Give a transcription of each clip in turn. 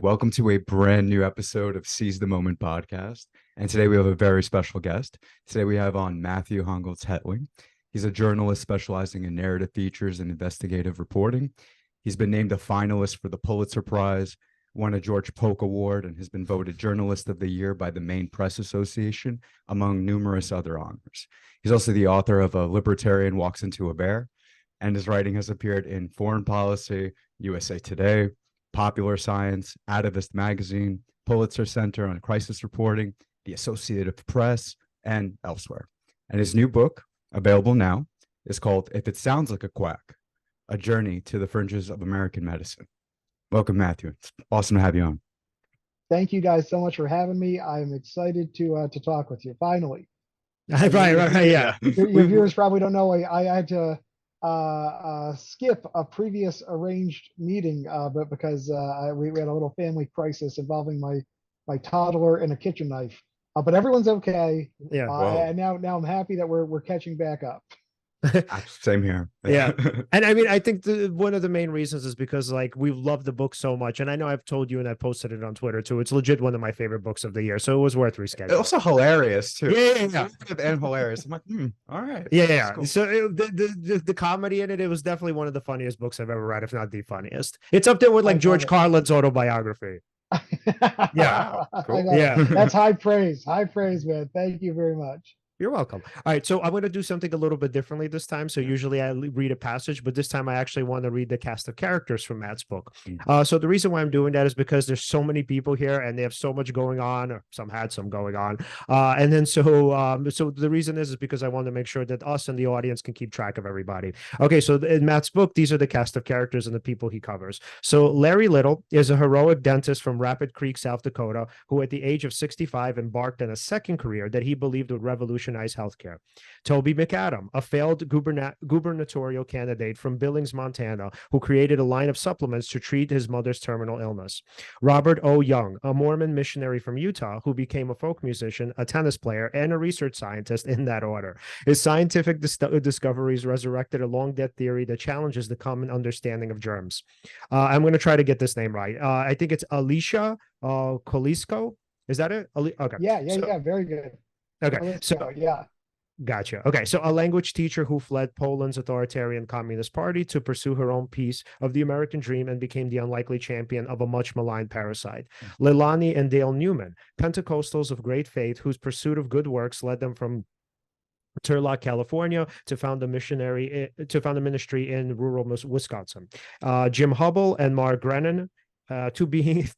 Welcome to a brand new episode of Seize the Moment podcast. And today we have a very special guest. Today we have on Matthew Hongoltz-Hetling. He's a journalist specializing in narrative features and investigative reporting. He's been named a finalist for the Pulitzer Prize, won a George Polk Award, and has been voted Journalist of the Year by the Maine Press Association, among numerous other honors. He's also the author of A Libertarian Walks Into a Bear, and his writing has appeared in Foreign Policy, USA Today, Popular Science, Atavist Magazine, Pulitzer Center on Crisis Reporting, the Associated Press, and elsewhere. And his new book, available now, is called If It Sounds Like a Quack, A Journey to the Fringes of American Medicine. Welcome, Matthew. It's awesome to have you on. Thank you guys so much for having me. I'm excited to talk with you, finally. Right, yeah. Your viewers probably don't know I had to skip a previous arranged meeting, but because we had a little family crisis involving my toddler and a kitchen knife. But everyone's okay. Yeah. And now I'm happy that we're catching back up. Same here. Yeah. And I mean, I think one of the main reasons is because we love the book so much. And I know I've told you and I posted it on Twitter too. It's legit one of my favorite books of the year. So it was worth rescheduling. Also hilarious too. Yeah. And hilarious. I'm like, all right. Yeah. Cool. So the comedy in it was definitely one of the funniest books I've ever read, if not the funniest. It's up there with George Carlin's autobiography. Yeah. Cool. Yeah. That's high praise, man. Thank you very much. You're welcome. All right, so I'm going to do something a little bit differently this time. So usually I read a passage, but this time I actually want to read the cast of characters from Matt's book. So the reason why I'm doing that is because there's so many people here and they have so much going on, or some had some going on. And then so the reason is because I want to make sure that us and the audience can keep track of everybody. Okay, so in Matt's book, these are the cast of characters and the people he covers. So Larry Little is a heroic dentist from Rapid Creek, South Dakota, who at the age of 65 embarked on a second career that he believed would revolutionize healthcare. Toby McAdam, a failed gubernatorial candidate from Billings, Montana, who created a line of supplements to treat his mother's terminal illness. Robert O. Young, a Mormon missionary from Utah, who became a folk musician, a tennis player, and a research scientist in that order. His scientific discoveries resurrected a long-dead theory that challenges the common understanding of germs. I'm going to try to get this name right. I think it's Alicia Kolisko. Is that it? Okay. Yeah. Very good. Okay, so yeah. Gotcha. Okay, so a language teacher who fled Poland's authoritarian Communist Party to pursue her own piece of the American dream and became the unlikely champion of a much maligned parasite. Leilani and Dale Newman, Pentecostals of great faith whose pursuit of good works led them from Turlock, California, to found a ministry in rural Wisconsin. Jim Hubble and Mark Grennan, two beings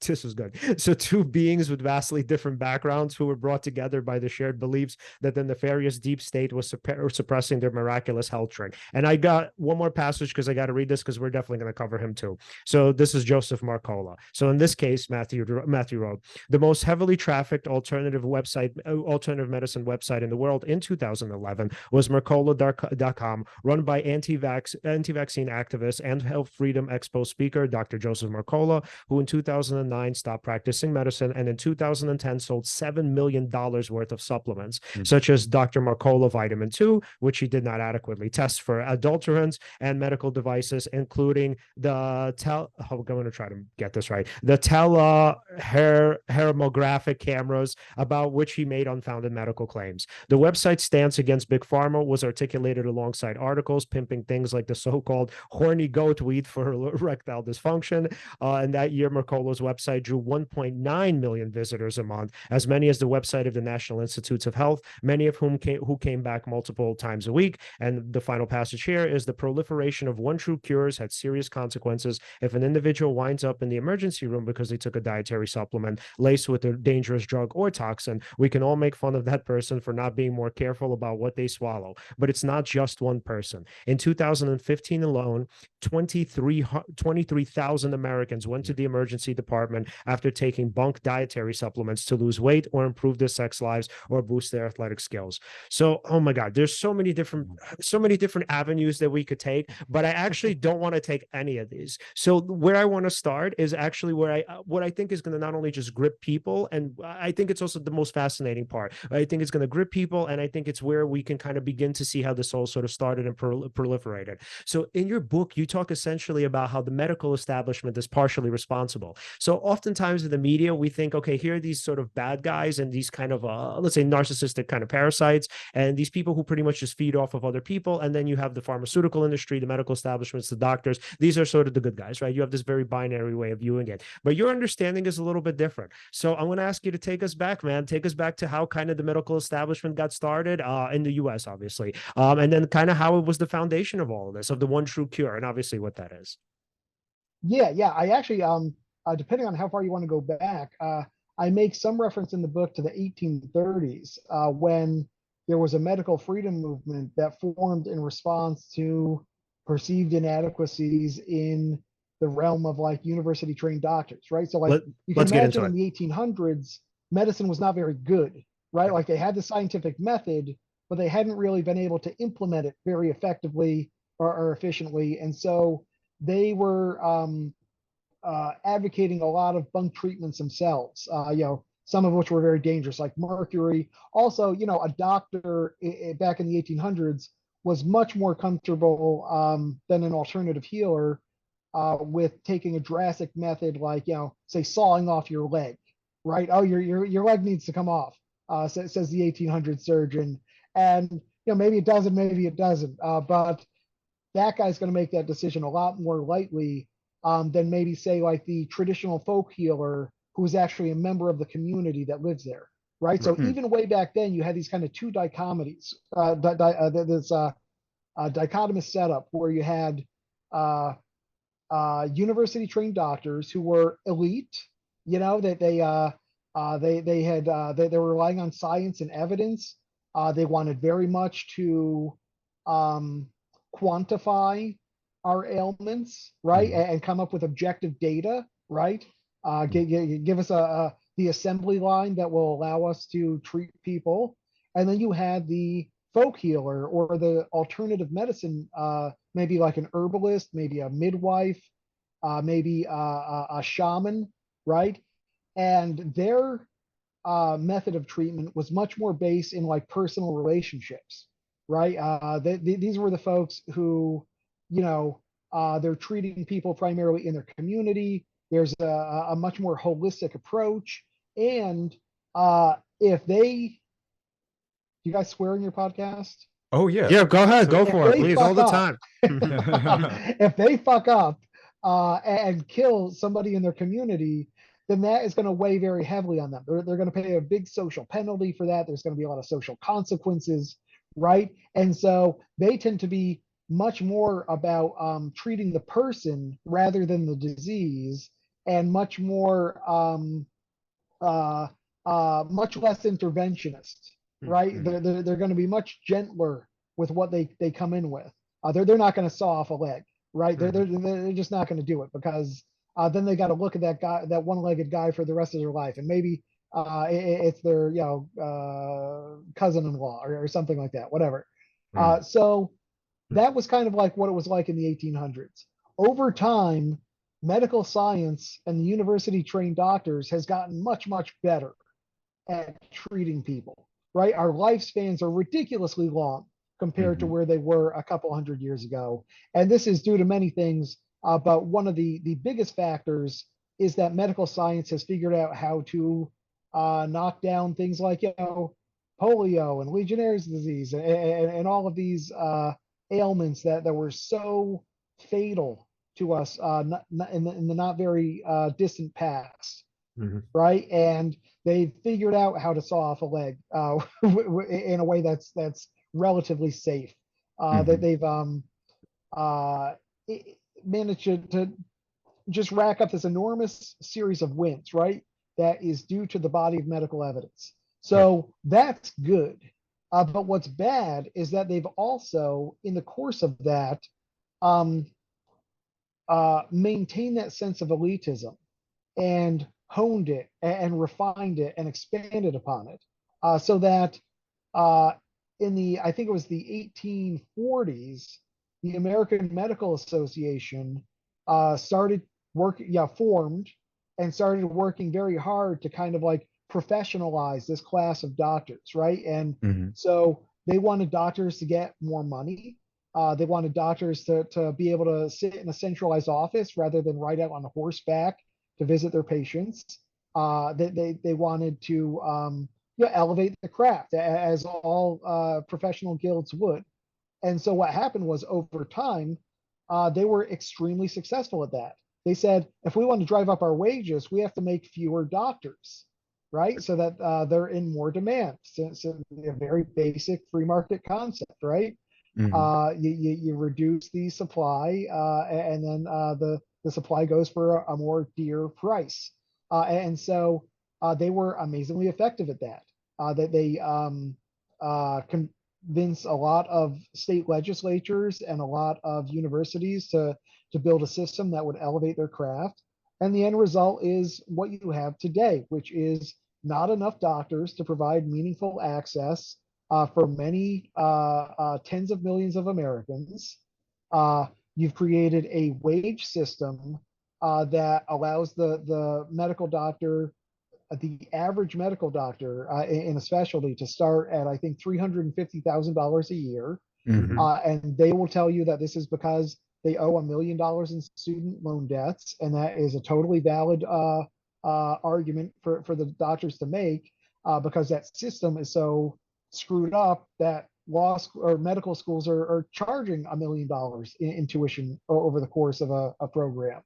with vastly different backgrounds who were brought together by the shared beliefs that the nefarious deep state was suppressing their miraculous health trick. And I got one more passage because I got to read this because we're definitely going to cover him too. So this is Joseph Mercola. So in this case, Matthew wrote, the most heavily trafficked alternative medicine website in the world in 2011 was Mercola.com, run by anti-vaccine activist and Health Freedom Expo speaker, Dr. Joseph Mercola, who in 2009 stopped practicing medicine and in 2010 sold $7 million worth of supplements, such as Dr. Mercola Vitamin 2, which he did not adequately test for adulterants, and medical devices, including the I'm going to try to get this right, the telehermographic cameras, about which he made unfounded medical claims. The website's stance against Big Pharma was articulated alongside articles pimping things like the so-called horny goat weed for erectile dysfunction, and that year, Mercola's website drew 1.9 million visitors a month, as many as the website of the National Institutes of Health, many of whom came back multiple times a week. And the final passage here is the proliferation of one true cures had serious consequences. If an individual winds up in the emergency room because they took a dietary supplement laced with a dangerous drug or toxin, we can all make fun of that person for not being more careful about what they swallow. But it's not just one person. In 2015 alone, 23,000 Americans went to the emergency department after taking bunk dietary supplements to lose weight or improve their sex lives or boost their athletic skills. So, oh my God, there's so many different avenues that we could take, but I actually don't want to take any of these. So where I want to start is actually what I think is going to not only just grip people, and I think it's also the most fascinating part. I think it's going to grip people, and I think it's where we can kind of begin to see how this all sort of started and proliferated. So in your book, you talk essentially about how the medical establishment is partially responsible responsible. So oftentimes in the media, we think, okay, here are these sort of bad guys and these kind of, let's say, narcissistic kind of parasites, and these people who pretty much just feed off of other people. And then you have the pharmaceutical industry, the medical establishments, the doctors. These are sort of the good guys, right? You have this very binary way of viewing it. But your understanding is a little bit different. So I'm going to ask you to take us back, man. Take us back to how kind of the medical establishment got started in the US, obviously. And then kind of how it was the foundation of all of this, of the one true cure, and obviously what that is. Yeah. I actually, depending on how far you want to go back, I make some reference in the book to the 1830s when there was a medical freedom movement that formed in response to perceived inadequacies in the realm of like university trained doctors, right? So like you can imagine in the 1800s, medicine was not very good, right? Like they had the scientific method, but they hadn't really been able to implement it very effectively or efficiently. And so they were advocating a lot of bunk treatments themselves, some of which were very dangerous, like mercury. Also, a doctor back in the 1800s was much more comfortable than an alternative healer with taking a drastic method like, say, sawing off your leg, right? Oh, your leg needs to come off, says the 1800 surgeon. And, maybe it doesn't, maybe it doesn't. But that guy's going to make that decision a lot more lightly than maybe say like the traditional folk healer who's actually a member of the community that lives there, right? So even way back then, you had these kind of two dichotomies, this dichotomous setup where you had university trained doctors who were elite, that they were relying on science and evidence. They wanted very much to quantify our ailments, right, and come up with objective data, right? Give us the assembly line that will allow us to treat people. And then you had the folk healer or the alternative medicine, maybe like an herbalist, maybe a midwife, maybe a shaman, right? And their method of treatment was much more based in like personal relationships, right? These were the folks who, they're treating people primarily in their community. There's a much more holistic approach. And if they, do you guys swear in your podcast? Oh yeah. Yeah, go ahead. Go for it, please, all the time. If they fuck up and kill somebody in their community, then that is going to weigh very heavily on them. They're going to pay a big social penalty for that. There's going to be a lot of social consequences, right? And so they tend to be much more about treating the person rather than the disease, and much more, much less interventionist, right? They're going to be much gentler with what they come in with. They're not going to saw off a leg, right? They're just not going to do it, because then they got to look at that guy, that one-legged guy, for the rest of their life, and maybe it's their cousin-in-law or something like that, whatever. So that was kind of like what it was like in the 1800s. Over time, medical science and the university-trained doctors has gotten much, much better at treating people, right? Our lifespans are ridiculously long compared to where they were a couple hundred years ago. And this is due to many things, but one of the biggest factors is that medical science has figured out how to knock down things like, polio and Legionnaire's disease and all of these ailments that were so fatal to us in the not very distant past, right? And they figured out how to saw off a leg in a way that's relatively safe. That they've managed to just rack up this enormous series of wins, right? That is due to the body of medical evidence. So that's good. But what's bad is that they've also, in the course of that, maintained that sense of elitism and honed it and refined it and expanded upon it, so that in the, I think it was the 1840s, the American Medical Association formed and started working very hard to kind of like professionalize this class of doctors, right? And so they wanted doctors to get more money. They wanted doctors to be able to sit in a centralized office rather than ride out on horseback to visit their patients. They wanted to elevate the craft, as all professional guilds would. And so what happened was, over time, they were extremely successful at that. They said, if we want to drive up our wages, we have to make fewer doctors, right? So that they're in more demand. So a very basic free market concept, right? You reduce the supply, and then the supply goes for a more dear price. And so they were amazingly effective at that. They convince a lot of state legislatures and a lot of universities to build a system that would elevate their craft. And the end result is what you have today, which is not enough doctors to provide meaningful access for many tens of millions of Americans. You've created a wage system that allows the medical doctor, the average medical doctor in a specialty, to start at, I think, $350,000 a year. And they will tell you that this is because they owe $1 million in student loan debts. And that is a totally valid argument for the doctors to make, because that system is so screwed up that law school or medical schools are charging $1 million in tuition over the course of a program.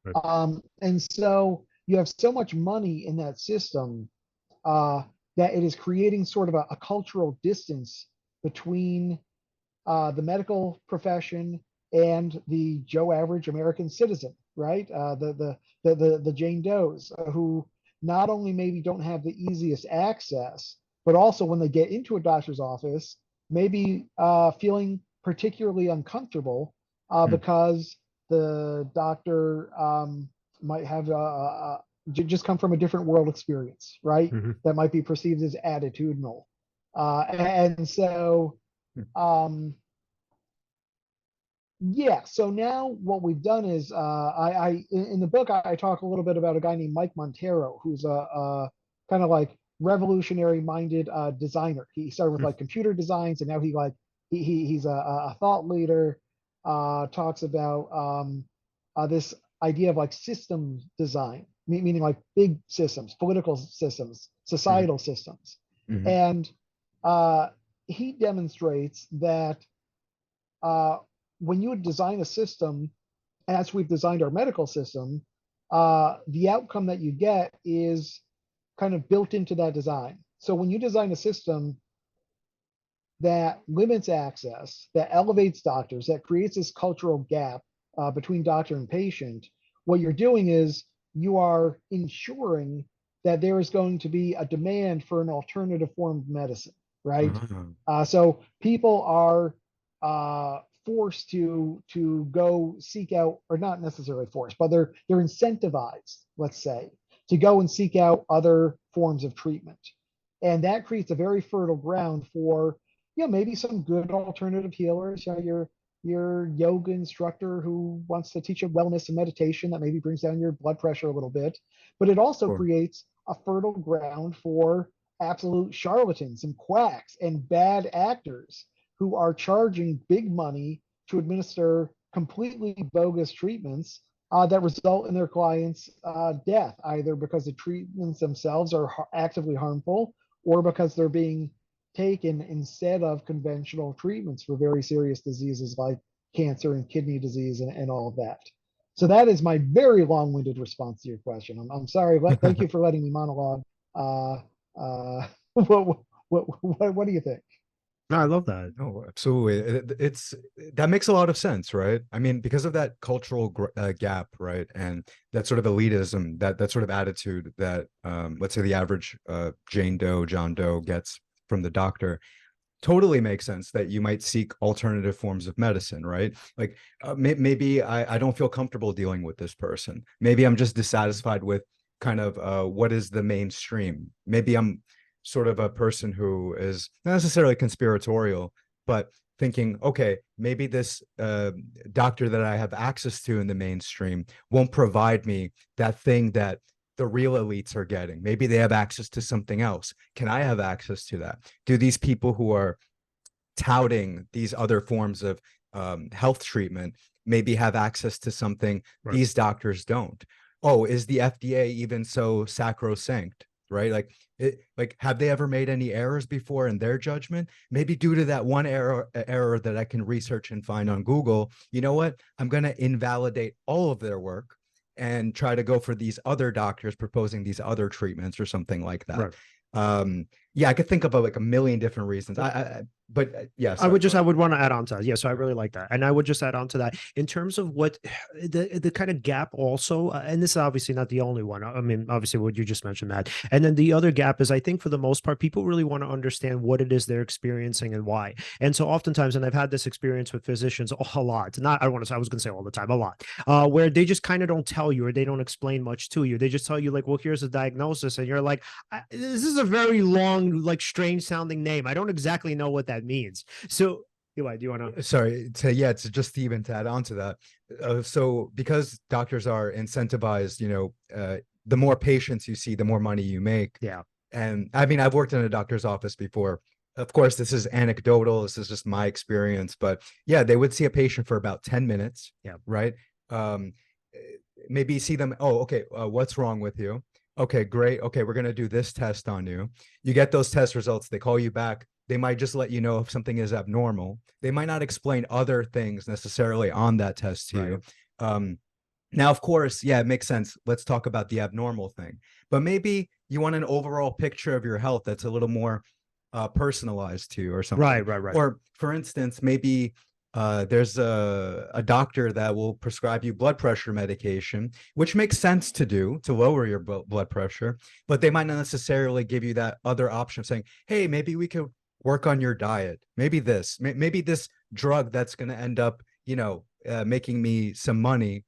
Right. And so you have so much money in that system that it is creating sort of a cultural distance between the medical profession and the Joe average American citizen, right? The Jane Does, who not only maybe don't have the easiest access, but also when they get into a doctor's office, maybe feeling particularly uncomfortable because the doctor might have just come from a different world experience, right? That might be perceived as attitudinal. And so, yeah, so now what we've done is in the book, I talk a little bit about a guy named Mike Montero, who's a kind of like revolutionary minded designer. He started with like computer designs, and now he's a thought leader. Talks about this idea of like system design, meaning like big systems, political systems, societal systems. And he demonstrates that when you design a system, as we've designed our medical system, the outcome that you get is kind of built into that design. So when you design a system that limits access, that elevates doctors, that creates this cultural gap between doctor and patient, what you're doing is you are ensuring that there is going to be a demand for an alternative form of medicine, right? So people are forced to go seek out, or not necessarily forced, but they're incentivized, let's say, to go and seek out other forms of treatment. And that creates a very fertile ground for, maybe some good alternative healers, your yoga instructor who wants to teach you wellness and meditation that maybe brings down your blood pressure a little bit. But it also creates a fertile ground for absolute charlatans and quacks and bad actors who are charging big money to administer completely bogus treatments that result in their clients' death, either because the treatments themselves are actively harmful or because they're being taken instead of conventional treatments for very serious diseases like cancer and kidney disease and all of that. So that is my very long-winded response to your question. I'm sorry. Thank you for letting me monologue. What do you think? No, I love that. Oh, absolutely. That makes a lot of sense, right? I mean, because of that cultural gap, right, and that sort of elitism, that sort of attitude that, let's say, the average Jane Doe, John Doe gets from the doctor, totally makes sense that you might seek alternative forms of medicine, right? Like maybe I don't feel comfortable dealing with this person. Maybe I'm just dissatisfied with kind of what is the mainstream. Maybe I'm sort of a person who is not necessarily conspiratorial, but thinking, okay, maybe this doctor that I have access to in the mainstream won't provide me that thing that the real elites are getting. Maybe they have access to something else. Can I have access to that? Do these people who are touting these other forms of health treatment maybe have access to something these doctors don't? oh, is the FDA even so sacrosanct, right? Like have they ever made any errors before in their judgment? Maybe due to that one error that I can research and find on Google, you know what? I'm going to invalidate all of their work and try to go for these other doctors proposing these other treatments or something like that. Right. Yeah, I could think of like a million different reasons. Yes, I would want to add on to that. Yeah, so I really like that, and I would just add on to that in terms of what the kind of gap also, and this is obviously not the only one. I mean, obviously, what you just mentioned, Matt, and then the other gap is I think for the most part, people really want to understand what it is they're experiencing and why. And so oftentimes, and I've had this experience with physicians a lot. Not I want to say I was going to say all the time, a lot, where they just kind of don't tell you or they don't explain much to you. They just tell you like, well, here's a diagnosis, and you're like, this is a very long, like strange sounding name. I don't exactly know what that means. So do you want to? Sorry, it's just even to add on to that. So because doctors are incentivized, the more patients you see, the more money you make. Yeah. And I mean, I've worked in a doctor's office before. Of course, this is anecdotal. This is just my experience, but yeah, they would see a patient for about 10 minutes. Yeah. Right. Maybe see them. Oh, okay. What's wrong with you? Okay, great. Okay, we're going to do this test on you. You get those test results. They call you back. They might just let you know if something is abnormal. They might not explain other things necessarily on that test to you. Now, of course, yeah, it makes sense. Let's talk about the abnormal thing. But maybe you want an overall picture of your health that's a little more personalized to you or something. Right. Or for instance, maybe there's a doctor that will prescribe you blood pressure medication, which makes sense to do to lower your blood pressure, but they might not necessarily give you that other option of saying, hey, maybe we could work on your diet. Maybe this drug that's going to end up, making me some money.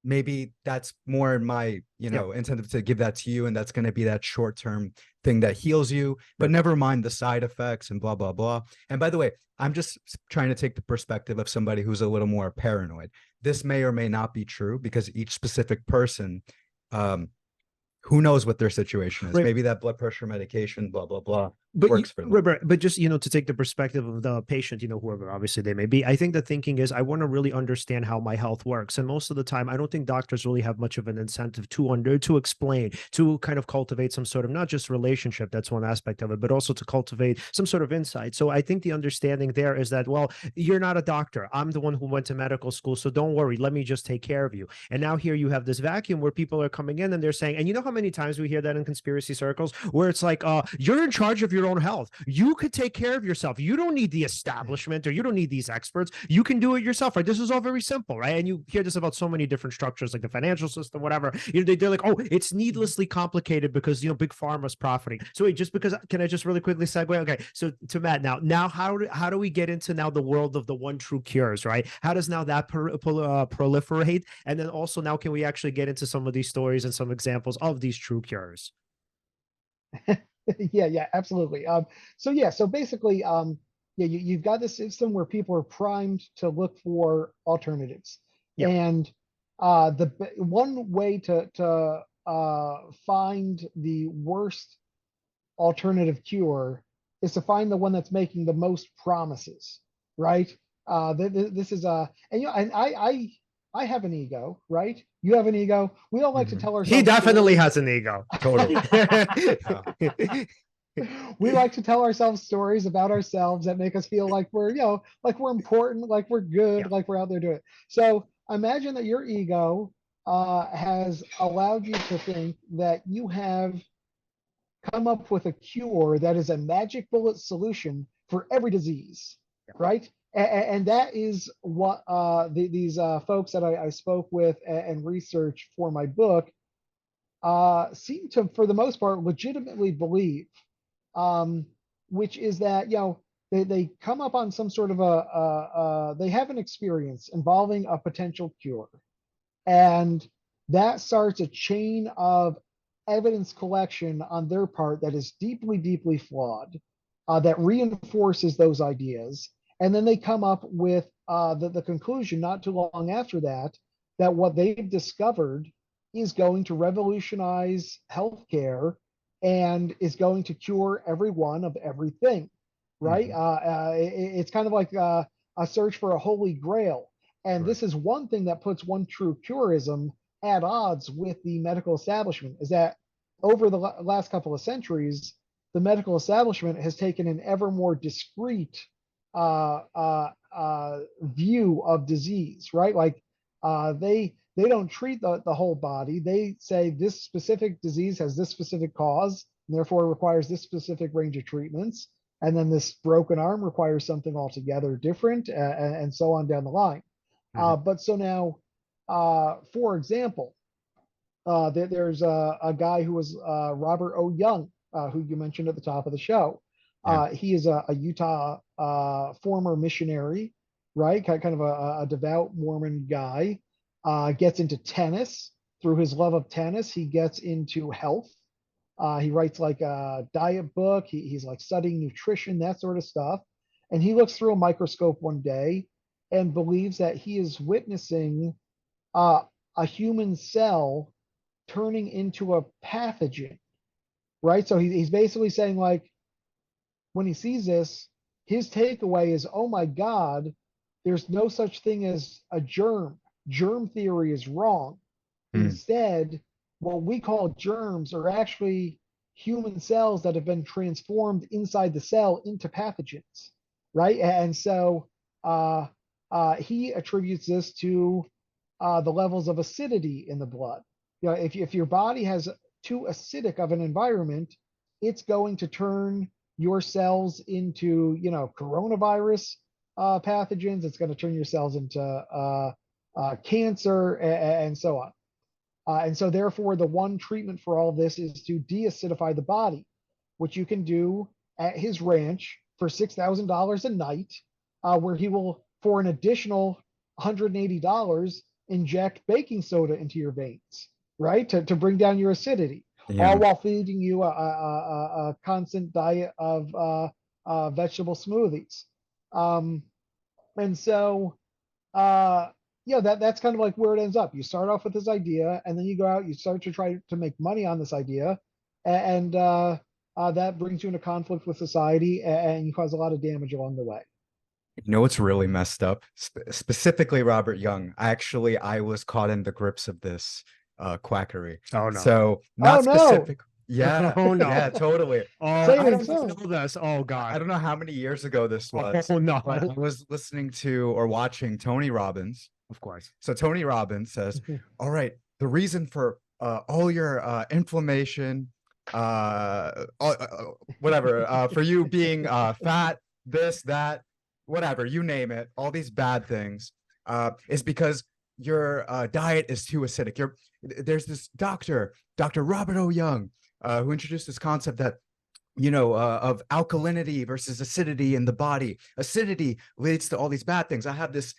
Maybe that's more in my, incentive to give that to you. And that's going to be that short-term thing that heals you, but never mind the side effects and blah, blah, blah. And by the way, I'm just trying to take the perspective of somebody who's a little more paranoid. This may or may not be true because each specific person, who knows what their situation is? Right. Maybe that blood pressure medication, blah, blah, blah, works for them. But just, to take the perspective of the patient, whoever obviously they may be, I think the thinking is I want to really understand how my health works. And most of the time, I don't think doctors really have much of an incentive to explain, to kind of cultivate some sort of not just relationship, that's one aspect of it, but also to cultivate some sort of insight. So I think the understanding there is that, well, you're not a doctor. I'm the one who went to medical school. So don't worry, let me just take care of you. And now here you have this vacuum where people are coming in and they're saying, and you know how many times we hear that in conspiracy circles where it's like, you're in charge of your own health. You could take care of yourself. You don't need the establishment or you don't need these experts. You can do it yourself, right? This is all very simple, right? And you hear this about so many different structures like the financial system, whatever. They're like, oh, it's needlessly complicated because, big pharma's profiting. So wait, just because, can I just really quickly segue? Okay. So to Matt, now how do we get into now the world of the one true cures, right? How does now that proliferate? And then also now can we actually get into some of these stories and some examples of these true cures? Yeah, absolutely. So basically, you've got this system where people are primed to look for alternatives. Yep. And the one way to find the worst alternative cure is to find the one that's making the most promises, right? This is and I have an ego, right? You have an ego. We all like to tell ourselves. He definitely has an ego. Totally. We like to tell ourselves stories about ourselves that make us feel like we're, like we're important, like we're good, like we're out there doing it. So imagine that your ego has allowed you to think that you have come up with a cure that is a magic bullet solution for every disease, right? And that is what these folks that I spoke with and researched for my book seem to, for the most part, legitimately believe, which is that, they come up on some sort of they have an experience involving a potential cure. And that starts a chain of evidence collection on their part that is deeply, deeply flawed, that reinforces those ideas. And then they come up with the conclusion not too long after that what they've discovered is going to revolutionize healthcare and is going to cure everyone of everything, right? It's kind of like a search for a holy grail. And this is one thing that puts one true curism at odds with the medical establishment is that over the last couple of centuries, the medical establishment has taken an ever more discrete view of disease, right? Like they don't treat the whole body. They say this specific disease has this specific cause, and therefore requires this specific range of treatments. And then this broken arm requires something altogether different, and so on down the line. But so now, for example, there's a guy who was Robert O. Young, who you mentioned at the top of the show. He is a Utah former missionary, right? Kind of a devout Mormon guy. Gets into tennis. Through his love of tennis, he gets into health. He writes like a diet book. He's like studying nutrition, that sort of stuff. And he looks through a microscope one day and believes that he is witnessing a human cell turning into a pathogen, right? So he's basically saying, like, when he sees this, his takeaway is, oh my God, there's no such thing as a germ. Germ theory is wrong. Instead, what we call germs are actually human cells that have been transformed inside the cell into pathogens, right? And so he attributes this to the levels of acidity in the blood. You know, if your body has too acidic of an environment, it's going to turn your cells into, you know, coronavirus pathogens. It's going to turn your cells into cancer, and so on. And so therefore, the one treatment for all of this is to deacidify the body, which you can do at his ranch for $6,000 a night, where he will, for an additional $180, inject baking soda into your veins, right? To bring down your acidity, all while feeding you a constant diet of vegetable smoothies. And so, yeah, that's kind of like where it ends up. You start off with this idea, and then you go out, you start to try to make money on this idea, and that brings you into conflict with society, and you cause a lot of damage along the way. You know what's really messed up? Specifically, Robert Young. I was caught in the grips of this quackery. Oh no! So not specific. Yeah. Oh no! Yeah, totally. I don't know this. Oh God! I don't know how many years ago this was. Oh no! But I was listening to or watching Tony Robbins. Of course. So Tony Robbins says, all right, the reason for all your inflammation, whatever, for you being fat, this, that, whatever, you name it, all these bad things, is because your diet is too acidic. There's this Dr. Robert O. Young, who introduced this concept that, you know, of alkalinity versus acidity in the body. Acidity leads to all these bad things. I have this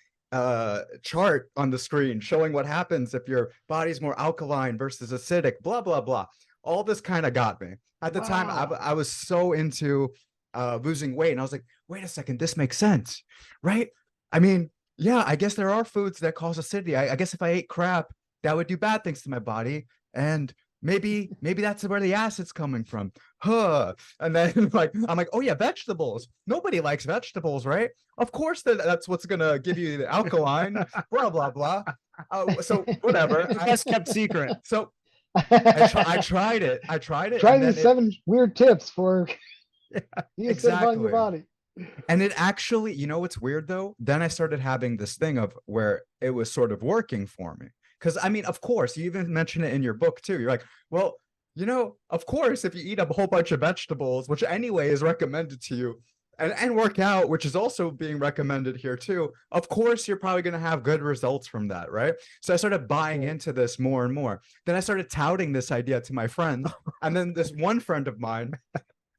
chart on the screen showing what happens if your body's more alkaline versus acidic, blah, blah, blah. All this kind of got me. At the time, I was so into losing weight, and I was like, wait a second, this makes sense, right? I mean, yeah, I guess there are foods that cause acidity. I guess if I ate crap, that would do bad things to my body, and maybe that's where the acid's coming from. And then I'm like, oh yeah, vegetables. Nobody likes vegetables, right? Of course that's what's gonna give you the alkaline, blah blah blah. So whatever. Best kept secret. So I tried it. Try these 7 weird tips for deacidifying your body. And it actually, you know what's weird though? Then I started having this thing of where it was sort of working for me. Because, I mean, of course, you even mention it in your book, too. You're like, well, you know, of course, if you eat a whole bunch of vegetables, which anyway is recommended to you, and work out, which is also being recommended here, too, of course, you're probably going to have good results from that, right? So I started buying into this more and more. Then I started touting this idea to my friends. And then this one friend of mine,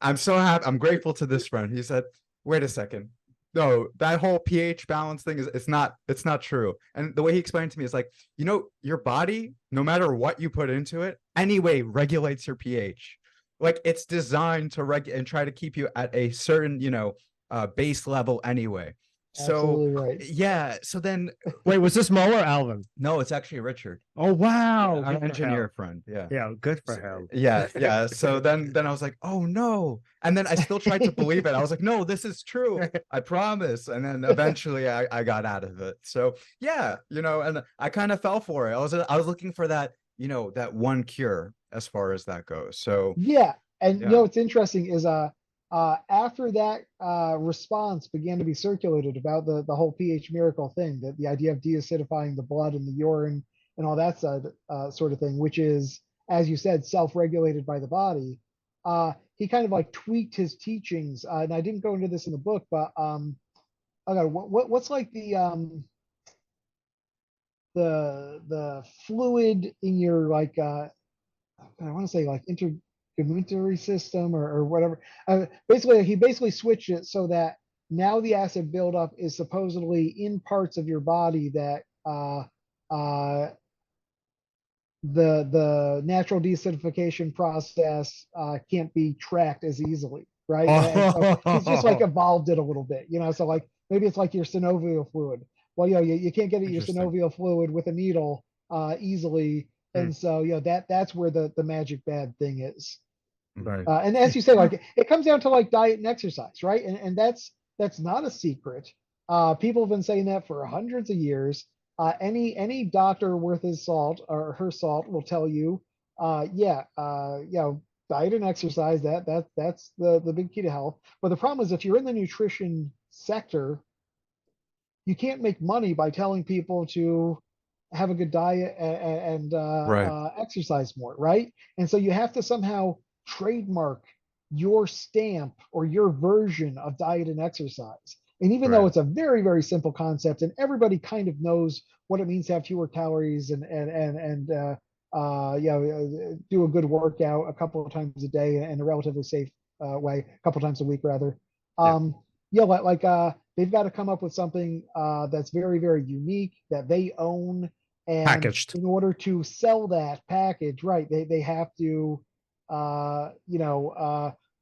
I'm so happy, I'm grateful to this friend. He said, wait a second. No, that whole pH balance thing it's not true. And the way he explained it to me is like, you know, your body, no matter what you put into it, anyway, regulates your pH. Like it's designed to and try to keep you at a certain, you know, base level anyway. So Absolutely right. yeah, so then Wait, was this Mo or Alvin? no, it's actually Richard, Oh wow, our good for engineer him. friend. Yeah. Yeah, good for So- him. yeah. So then I was like, oh no. And then I still tried to believe it. I was like, no, this is true. I promise. And then eventually I got out of it. So yeah, and I kind of fell for it. I was looking for that, that one cure as far as that goes. So Yeah, and yeah. what's interesting is after that response began to be circulated about the whole pH miracle thing, that the idea of deacidifying the blood and the urine and all that sort of thing, which is, as you said, self-regulated by the body. He kind of like tweaked his teachings, and I didn't go into this in the book, but okay, what's like the fluid in your like I want to say like intergumentary system or whatever. Basically, he basically switched it so that now the acid buildup is supposedly in parts of your body that the natural deacidification process can't be tracked as easily, right? And so he's just like evolved it a little bit, So like maybe it's like your synovial fluid. Well, you can't get at your synovial fluid with a needle easily. And so, that's where the magic bad thing is. Right. And as you say, like it comes down to like diet and exercise, right? And that's not a secret. People have been saying that for hundreds of years. Any doctor worth his salt or her salt will tell you, diet and exercise, that's the big key to health. But the problem is if you're in the nutrition sector, you can't make money by telling people to have a good diet and exercise more, right? And so you have to somehow trademark your stamp or your version of diet and exercise. And even though it's a very, very simple concept and everybody kind of knows what it means to have fewer calories and do a good workout a couple of times a day in a relatively safe way, a couple of times a week rather. They've got to come up with something that's very, very unique that they own. And packaged. in order to sell that package, right, they have to,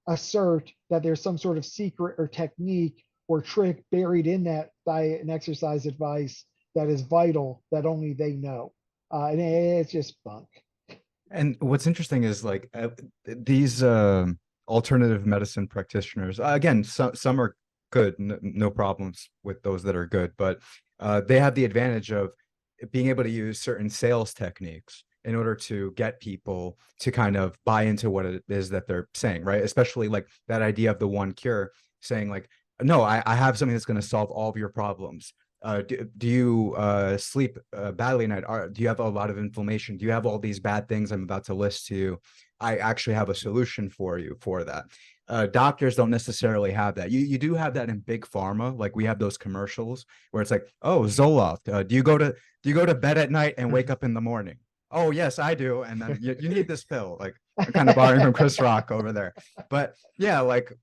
assert that there's some sort of secret or technique or trick buried in that diet and exercise advice that is vital that only they know. And it's just bunk. And what's interesting is like these alternative medicine practitioners, again, some are good, no problems with those that are good, but they have the advantage of being able to use certain sales techniques in order to get people to kind of buy into what it is that they're saying, right? Especially like that idea of the one cure, saying like, no, I have something that's going to solve all of your problems. Do you sleep badly at night? Do you have a lot of inflammation? Do you have all these bad things I'm about to list to you? I actually have a solution for you for that. Doctors don't necessarily have that. You do have that in big pharma. Like we have those commercials where it's like, oh, Zoloft. Do you go to bed at night and wake up in the morning? Oh, yes, I do. And then you need this pill. Like I'm kind of borrowing from Chris Rock over there. But yeah, like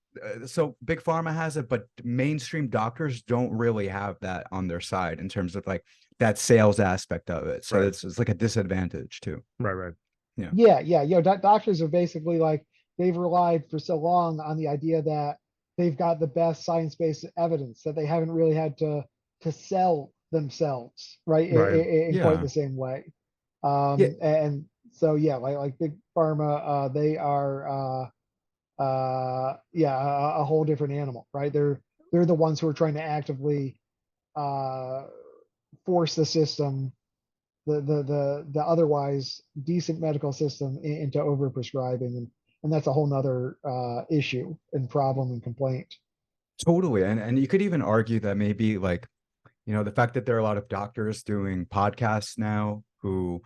so big pharma has it, but mainstream doctors don't really have that on their side in terms of like that sales aspect of it. So it's like a disadvantage too. Right. Yeah. Doctors are basically like, they've relied for so long on the idea that they've got the best science-based evidence that they haven't really had to sell themselves, right? In quite the same way. And so, like big pharma, they are, a whole different animal, right? They're the ones who are trying to actively force the system, the otherwise decent medical system into overprescribing, and that's a whole nother issue and problem and complaint. Totally. And you could even argue that maybe like, the fact that there are a lot of doctors doing podcasts now who,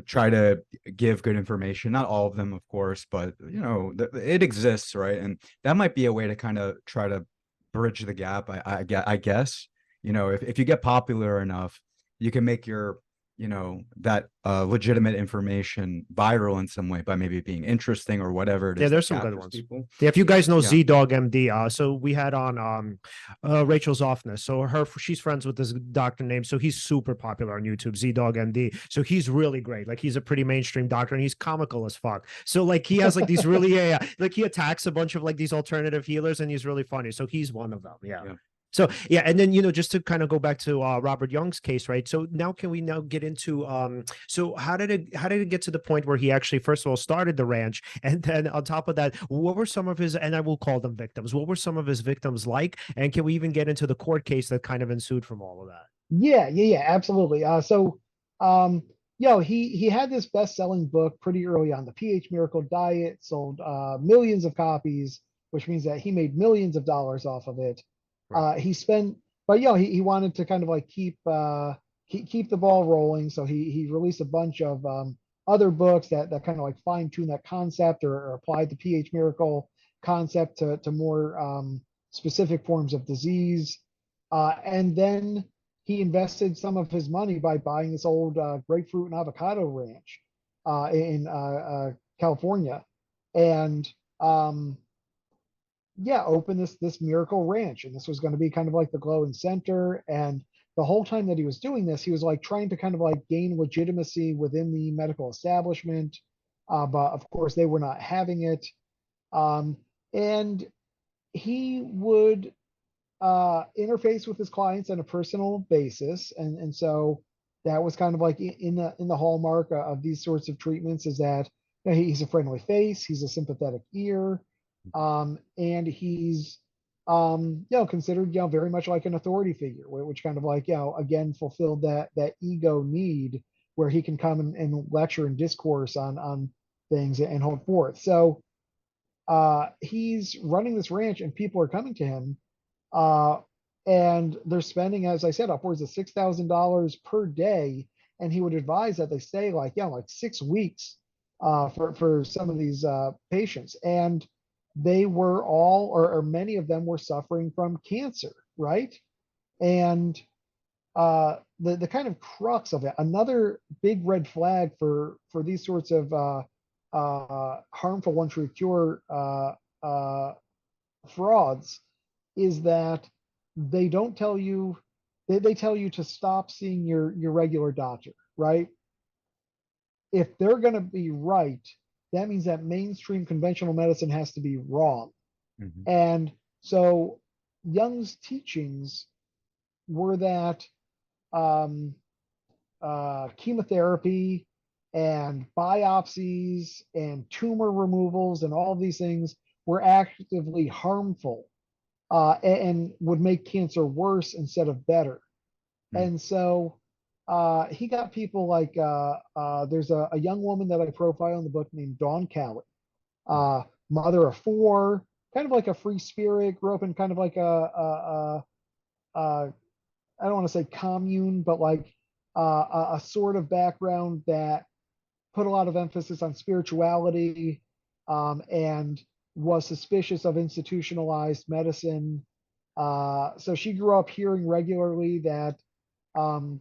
try to give good information, not all of them, of course, but, it exists, right? And that might be a way to kind of try to bridge the gap, I guess, if you get popular enough, you can make your, that legitimate information viral in some way by maybe being interesting or whatever it is. Yeah, there's some good ones. People. Yeah, if you guys know Z-Dog MD, so we had on Rachel Zoffness. So she's friends with this doctor named, so he's super popular on YouTube, Z-Dog MD. So he's really great. Like he's a pretty mainstream doctor and he's comical as fuck. So like he has like these really, like he attacks a bunch of like these alternative healers and he's really funny. So he's one of them. Yeah. So yeah, and then just to kind of go back to Robert Young's case, right? So now can we now get into so how did it get to the point where he actually first of all started the ranch, and then on top of that, what were some of his, and I will call them victims, what were some of his victims like, and can we even get into the court case that kind of ensued from all of that? Yeah, absolutely. He had this best-selling book pretty early on, the pH Miracle Diet, sold millions of copies, which means that he made millions of dollars off of it. Right. He spent, but he wanted to kind of like keep the ball rolling, so he released a bunch of other books that kind of like fine-tune that concept or applied the pH Miracle concept to more specific forms of disease, and then he invested some of his money by buying this old grapefruit and avocado ranch in California, and opened this miracle ranch. And this was going to be kind of like the glowing center. And the whole time that he was doing this, he was like trying to kind of like gain legitimacy within the medical establishment, but of course they were not having it. And he would interface with his clients on a personal basis, and so that was kind of like in the hallmark of these sorts of treatments, is that he's a friendly face, he's a sympathetic ear, and he's considered very much like an authority figure, which kind of like again fulfilled that ego need where he can come and lecture and discourse on things and hold forth. So he's running this ranch and people are coming to him, uh, and they're spending, as I said, upwards of $6,000 per day. And he would advise that they stay like 6 weeks for some of these patients. And they were all, or many of them were suffering from cancer, right? And the kind of crux of it, another big red flag for these sorts of harmful one true cure frauds, is that they don't tell you, they tell you to stop seeing your regular doctor, right? If they're going to be right, that means that mainstream conventional medicine has to be wrong. Mhm. And so Young's teachings were that chemotherapy and biopsies and tumor removals and all of these things were actively harmful, and would make cancer worse instead of better. Mm. And so he got people like there's a young woman that I profile in the book named Dawn Callie, mother of four, kind of like a free spirit, grew up in kind of like a I don't want to say commune, but like a sort of background that put a lot of emphasis on spirituality, and was suspicious of institutionalized medicine. So she grew up hearing regularly that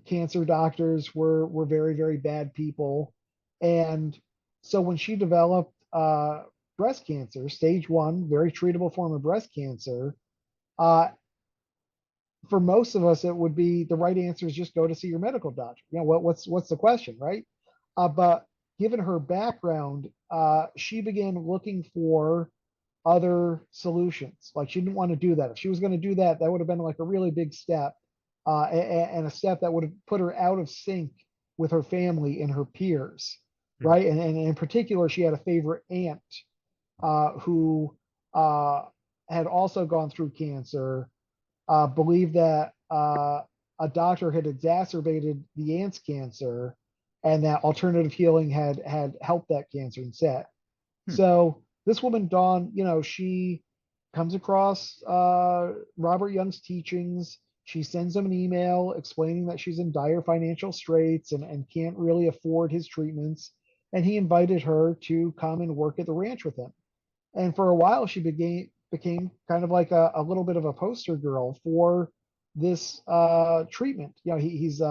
cancer doctors were very, very bad people. And so when she developed breast cancer, stage 1, very treatable form of breast cancer, uh, for most of us, it would be the right answer is just go to see your medical doctor. What's the question, right? But given her background, she began looking for other solutions. Like she didn't want to do that. If she was going to do that, that would have been like a really big step, and a step that would have put her out of sync with her family and her peers, right? And in particular, she had a favorite aunt who had also gone through cancer, believed that a doctor had exacerbated the aunt's cancer, and that alternative healing had helped that cancer instead. So this woman, Dawn, she comes across Robert Young's teachings. She sends him an email explaining that she's in dire financial straits and can't really afford his treatments. And he invited her to come and work at the ranch with him. And for a while, she became kind of like a little bit of a poster girl for this treatment. He's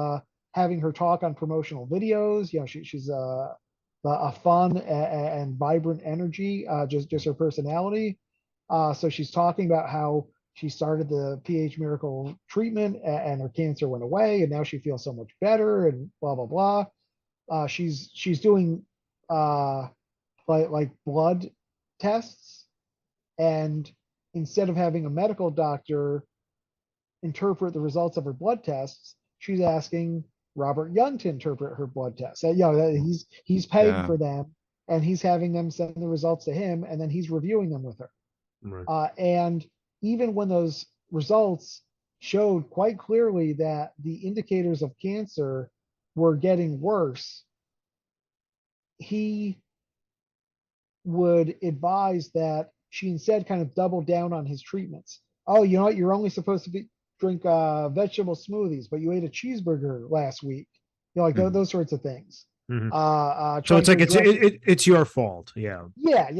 having her talk on promotional videos. She's a fun and vibrant energy, just her personality. So she's talking about how she started the pH Miracle treatment and her cancer went away, and now she feels so much better, and blah blah blah. She's doing like blood tests, and instead of having a medical doctor interpret the results of her blood tests, she's asking Robert Young to interpret her blood tests. You know, he's paying Yeah. for them, and he's having them send the results to him, and then he's reviewing them with her. Right. And even when those results showed quite clearly that the indicators of cancer were getting worse, he would advise that she instead kind of double down on his treatments. Oh, you know what? You're only supposed to drink vegetable smoothies, but you ate a cheeseburger last week. You know, like Mhm. those sorts of things. Mhm. So Trying it's to like address it's your fault. Yeah. yeah.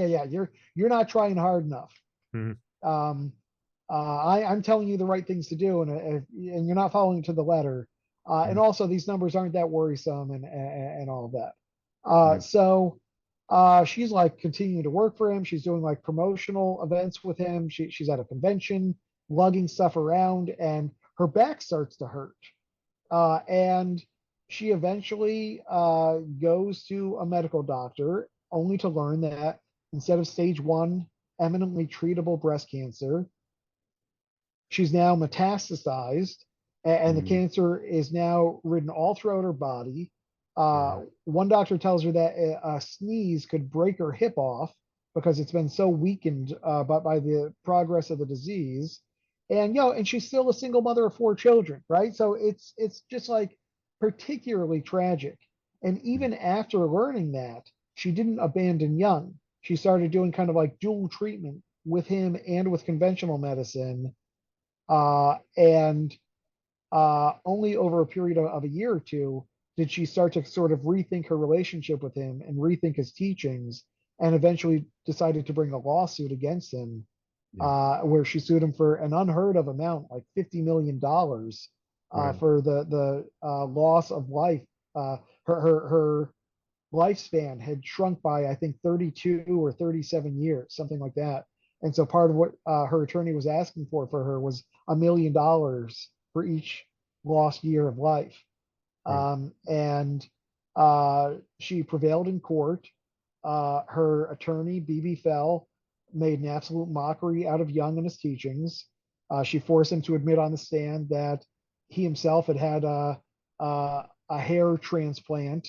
You're not trying hard enough. Mhm. I'm telling you the right things to do, and you're not following to the letter. And also, these numbers aren't that worrisome, and all of that. Mhm. So she's like continuing to work for him. She's doing like promotional events with him. She's at a convention, lugging stuff around, and her back starts to hurt. And she eventually goes to a medical doctor, only to learn that instead of stage 1 eminently treatable breast cancer, she's now metastasized, and the Mhm. cancer is now ridden all throughout her body. Mhm. One doctor tells her that a sneeze could break her hip off because it's been so weakened by the progress of the disease. And and she's still a single mother of 4 children, right? So it's just like particularly tragic. And even after learning that, she didn't abandon Young. She started doing kind of like dual treatment with him and with conventional medicine. And only over a period of a year or two did she start to sort of rethink her relationship with him and rethink his teachings, and eventually decided to bring a lawsuit against him, Yeah. where she sued him for an unheard of amount, like $50 million, Right. for the loss of life. Her lifespan had shrunk by, I think, 32 or 37 years, something like that. And so part of what her attorney was asking for her was $1 million for each lost year of life. Right. And she prevailed in court. Her attorney, B.B. Fell, made an absolute mockery out of Young and his teachings. She forced him to admit on the stand that he himself had had a hair transplant,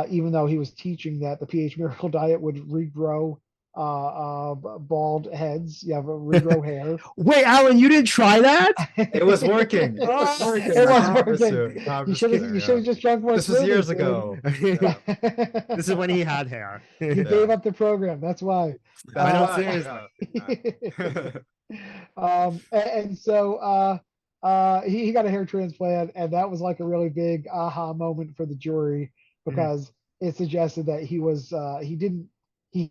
even though he was teaching that the pH miracle diet would regrow bald heads. You have a regrow hair. Wait, Alan, you didn't try that? It was working. It It was working. it I was promise working. you. No, I'm You just should have kidding. you should have just drunk more This was years smoothies, ago. This dude. is when he had hair. You gave up the program. That's why. That's know, why, seriously. And so he got a hair transplant, and that was like a really big aha moment for the jury, Mhm. because it suggested that he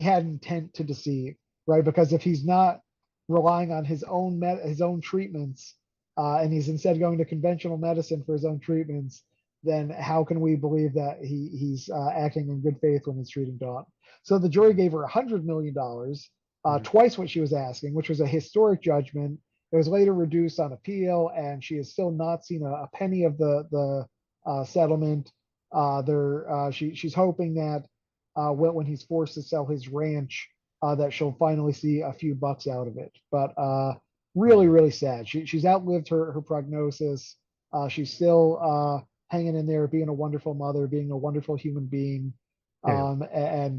had intent to deceive, right? Because if he's not relying on his own treatments, and he's instead going to conventional medicine for his own treatments, then how can we believe that he's acting in good faith when he's treating Dawn? So the jury gave her $100 million, twice what she was asking, which was a historic judgment. It was later reduced on appeal, and she has still not seen a penny of the settlement. She's hoping that when he's forced to sell his ranch, that she'll finally see a few bucks out of it. But really, really sad. She's outlived her prognosis. She's still hanging in there, being a wonderful mother, being a wonderful human being. Yeah. And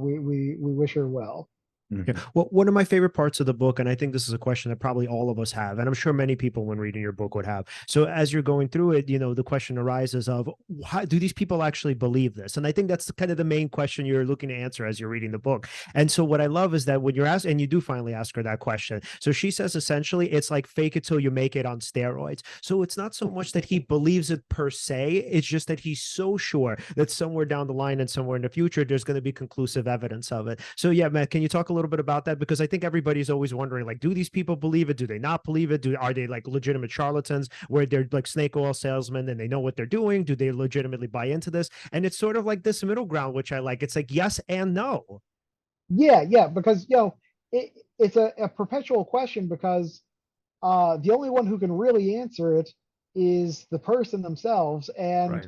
we wish her well. Yeah. Well, one of my favorite parts of the book, and I think this is a question that probably all of us have, and I'm sure many people when reading your book would have. So as you're going through it, the question arises of, how do these people actually believe this? And I think that's kind of the main question you're looking to answer as you're reading the book. And so what I love is that when you're asked, and you do finally ask her that question. So she says, essentially, it's like fake it till you make it on steroids. So it's not so much that he believes it per se, it's just that he's so sure that somewhere down the line and somewhere in the future, there's going to be conclusive evidence of it. So yeah, Matt, can you talk a little bit about that? Because I think everybody's always wondering, like, do these people believe it? Do they not believe it? Are they like legitimate charlatans where they're like snake oil salesmen and they know what they're doing? Do they legitimately buy into this? And it's sort of like this middle ground, which I like. It's like yes and no. Yeah, because it's a perpetual question, because the only one who can really answer it is the person themselves. And Right.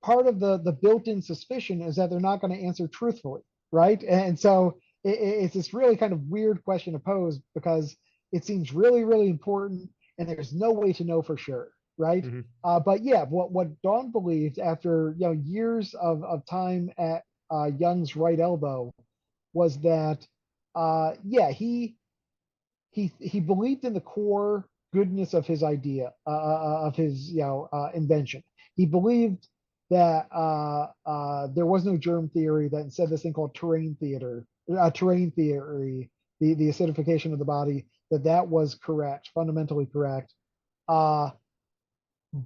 part of the built-in suspicion is that they're not going to answer truthfully, right? And so it's this really kind of weird question to pose, because it seems really, really important. and there's no way to know for sure, right? Mhm. But yeah, what Dawn believed after years of time at Young's right elbow was that yeah, he believed in the core goodness of his idea, of his invention. He believed that there was no germ theory, that instead this thing called terrain theory, the acidification of the body, that was correct, fundamentally correct.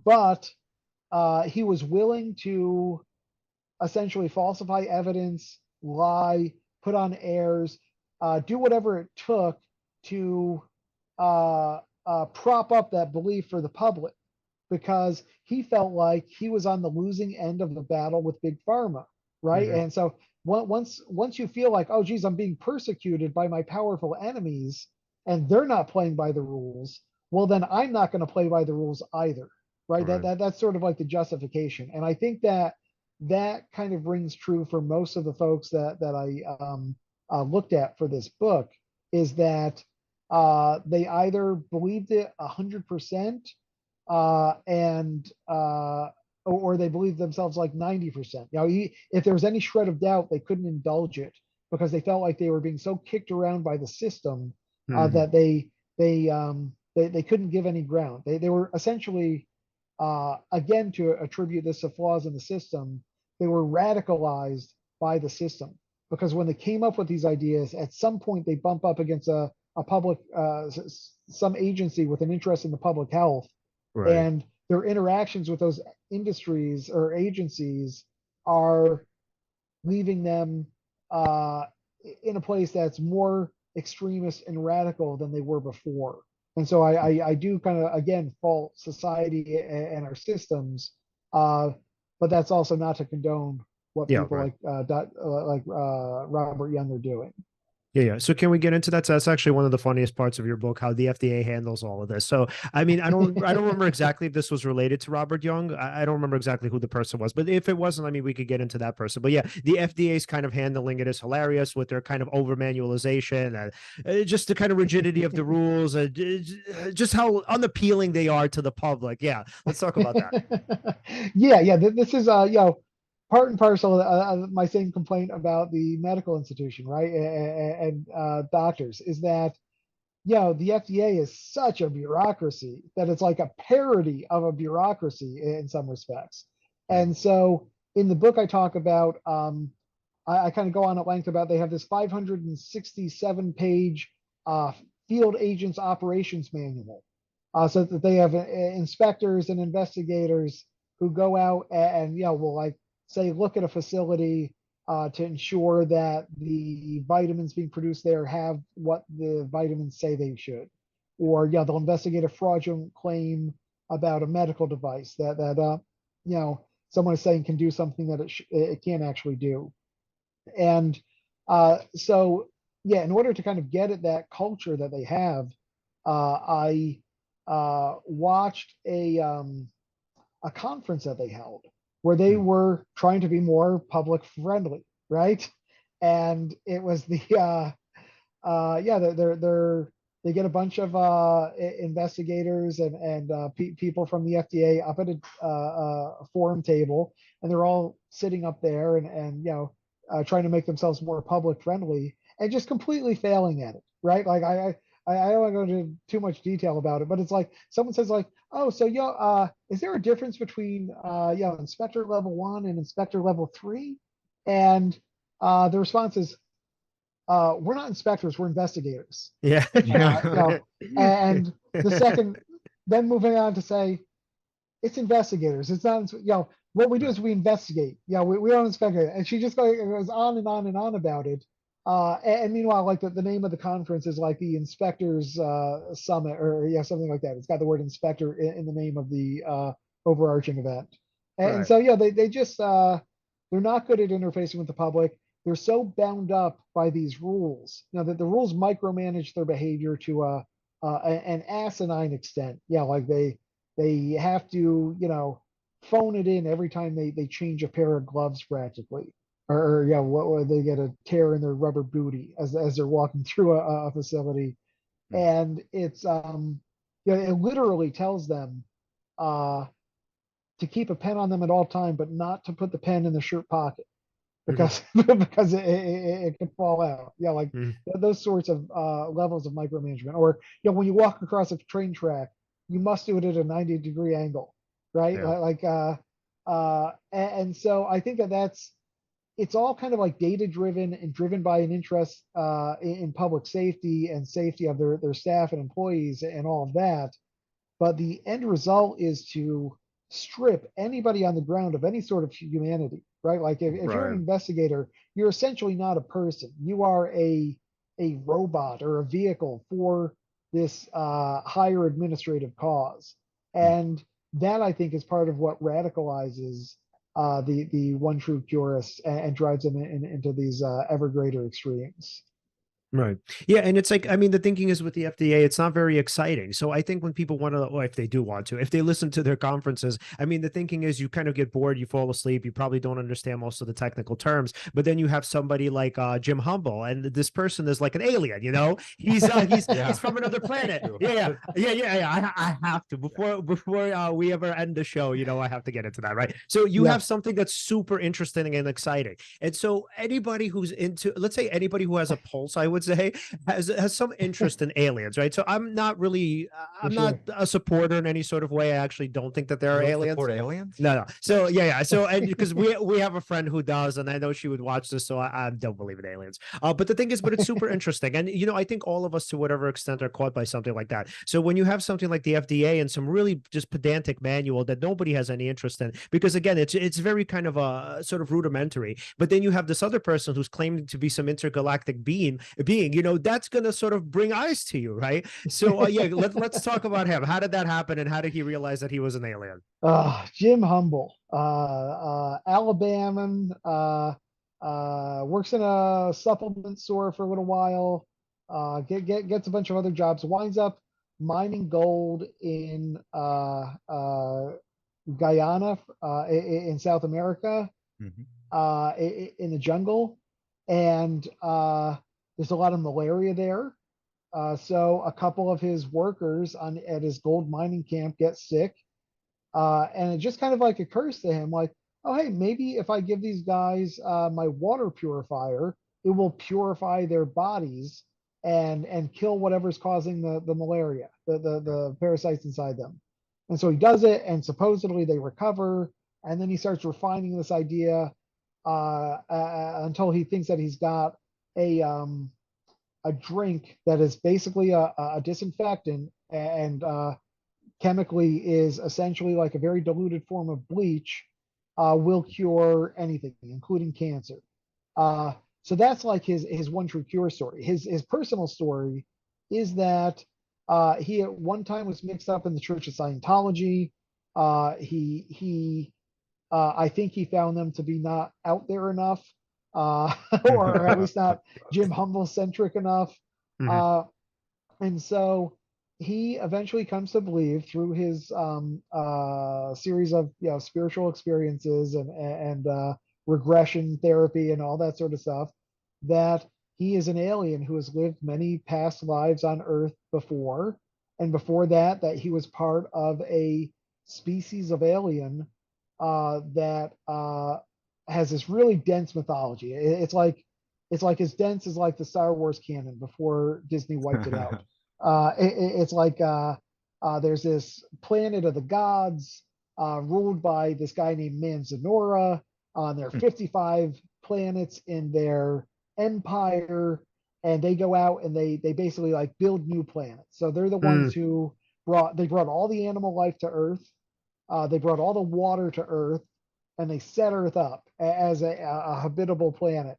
But he was willing to essentially falsify evidence, lie, put on airs, do whatever it took to prop up that belief for the public, because he felt like he was on the losing end of the battle with big pharma, right? Mhm. And so once you feel like, oh geez, I'm being persecuted by my powerful enemies and they're not playing by the rules, well then I'm not going to play by the rules either, right? Right. That's sort of like the justification. And I think that kind of rings true for most of the folks that I looked at for this book, is that they either believed it 100%, and or they believed themselves like 90%. If there was any shred of doubt, they couldn't indulge it because they felt like they were being so kicked around by the system Mhm. that they couldn't give any ground. They were essentially, again, to attribute this to flaws in the system, they were radicalized by the system, because when they came up with these ideas, at some point they bump up against a public, some agency with an interest in the public health, Right. and their interactions with those industries or agencies are leaving them in a place that's more extremist and radical than they were before. And so I do kind of, again, fault society and our systems, but that's also not to condone what Yeah, people right. like Robert Young are doing. Yeah. So can we get into that? So that's actually one of the funniest parts of your book, how the FDA handles all of this. So, I mean, I don't remember exactly if this was related to Robert Young. I don't remember exactly who the person was, but if it wasn't, I mean, we could get into that person. But yeah, the FDA's kind of handling it is hilarious with their kind of over manualization and just the kind of rigidity of the rules and just how unappealing they are to the public. Yeah. Let's talk about that. Yeah. This is part and parcel of my same complaint about the medical institution, right? And doctors, is that the FDA is such a bureaucracy that it's like a parody of a bureaucracy in some respects. And so in the book I talk about, I kind of go on at length about, they have this 567 page field agents operations manual, so that they have inspectors and investigators who go out and will, like, say, look at a facility to ensure that the vitamins being produced there have what the vitamins say they should, or they'll investigate a fraudulent claim about a medical device that someone is saying can do something that it can't actually do. And so in order to kind of get at that culture that they have, I watched a conference that they held where they were trying to be more public friendly, right? And it was the they get a bunch of investigators and people from the FDA up at a forum table, and they're all sitting up there and trying to make themselves more public friendly, and just completely failing at it, right? Like I don't want to go into too much detail about it, but it's like someone says, like, oh, so is there a difference between inspector level 1 and inspector level 3? And the response is, we're not inspectors, we're investigators. Yeah. And the second, then moving on to say, it's investigators. It's not, what we do is we investigate. We don't inspect it. And she just goes on and on and on about it. And meanwhile, like the name of the conference is like the Inspectors Summit, or something like that. It's got the word inspector in the name of the overarching event. And so they just they're not good at interfacing with the public. They're so bound up by these rules, that the rules micromanage their behavior to an asinine extent. Like they have to phone it in every time they change a pair of gloves practically, or what they get a tear in their rubber booty as they're walking through a facility. And it's it literally tells them to keep a pen on them at all time, but not to put the pen in the shirt pocket because because it can fall out. Yeah, like those sorts of levels of micromanagement. Or when you walk across a train track, you must do it at a 90-degree angle, right? Yeah. And so I think it's all kind of like data driven and driven by an interest in public safety and safety of their staff and employees and all of that. But the end result is to strip anybody on the ground of any sort of humanity, right? Like if you're an investigator, you're essentially not a person. You are a robot or a vehicle for this higher administrative cause. And that, I think, is part of what radicalizes the one true purists and drives them into these ever greater extremes. Right. Yeah. And it's like, I mean, the thinking is with the FDA, it's not very exciting. So I think when people want to, or if they do want to, if they listen to their conferences, I mean, the thinking is you kind of get bored, you fall asleep, you probably don't understand most of the technical terms, but then you have somebody like Jim Humble, and this person is like an alien, he's from another planet. Yeah. I have to, before we ever end the show, I have to get into that. Right. So you have something that's super interesting and exciting. And so anybody who's into, let's say anybody who has a pulse, I would say, has some interest in aliens, right? So I'm not really, I'm not a supporter in any sort of way. I actually don't think that there are aliens. Support aliens? No. So yeah. So and because we have a friend who does, and I know she would watch this, so I don't believe in aliens. But the thing is, but it's super interesting, and I think all of us, to whatever extent, are caught by something like that. So when you have something like the FDA and some really just pedantic manual that nobody has any interest in, because again, it's very kind of a sort of rudimentary. But then you have this other person who's claiming to be some intergalactic being, that's going to sort of bring eyes to you, right? So let's talk about him. How did that happen, and how did he realize that he was an alien? Jim Humble, Alabaman, works in a supplement store for a little while, gets a bunch of other jobs, winds up mining gold in Guyana, in South America, in the jungle, and there's a lot of malaria there. So a couple of his workers at his gold mining camp get sick. And it just kind of like occurs to him, like, oh, hey, maybe if I give these guys my water purifier, it will purify their bodies and kill whatever's causing the malaria, the parasites inside them. And so he does it, and supposedly they recover. And then he starts refining this idea until he thinks that he's got a drink that is basically a disinfectant and chemically is essentially like a very diluted form of bleach, will cure anything, including cancer. So that's like his one true cure story. His personal story is that he at one time was mixed up in the Church of Scientology. I think he found them to be not out there enough, or at least not Jim Humble centric enough. And so he eventually comes to believe through his series of spiritual experiences and regression therapy and all that sort of stuff, that he is an alien who has lived many past lives on Earth before, and before that he was part of a species of alien that has this really dense mythology. It's like as dense as like the Star Wars canon before Disney wiped it out. It's like there's this planet of the gods ruled by this guy named Manzanora. There are 55 planets in their empire, and they go out and they basically like build new planets. So they're the ones who brought all the animal life to Earth. They brought all the water to Earth, and they set Earth up as a habitable planet.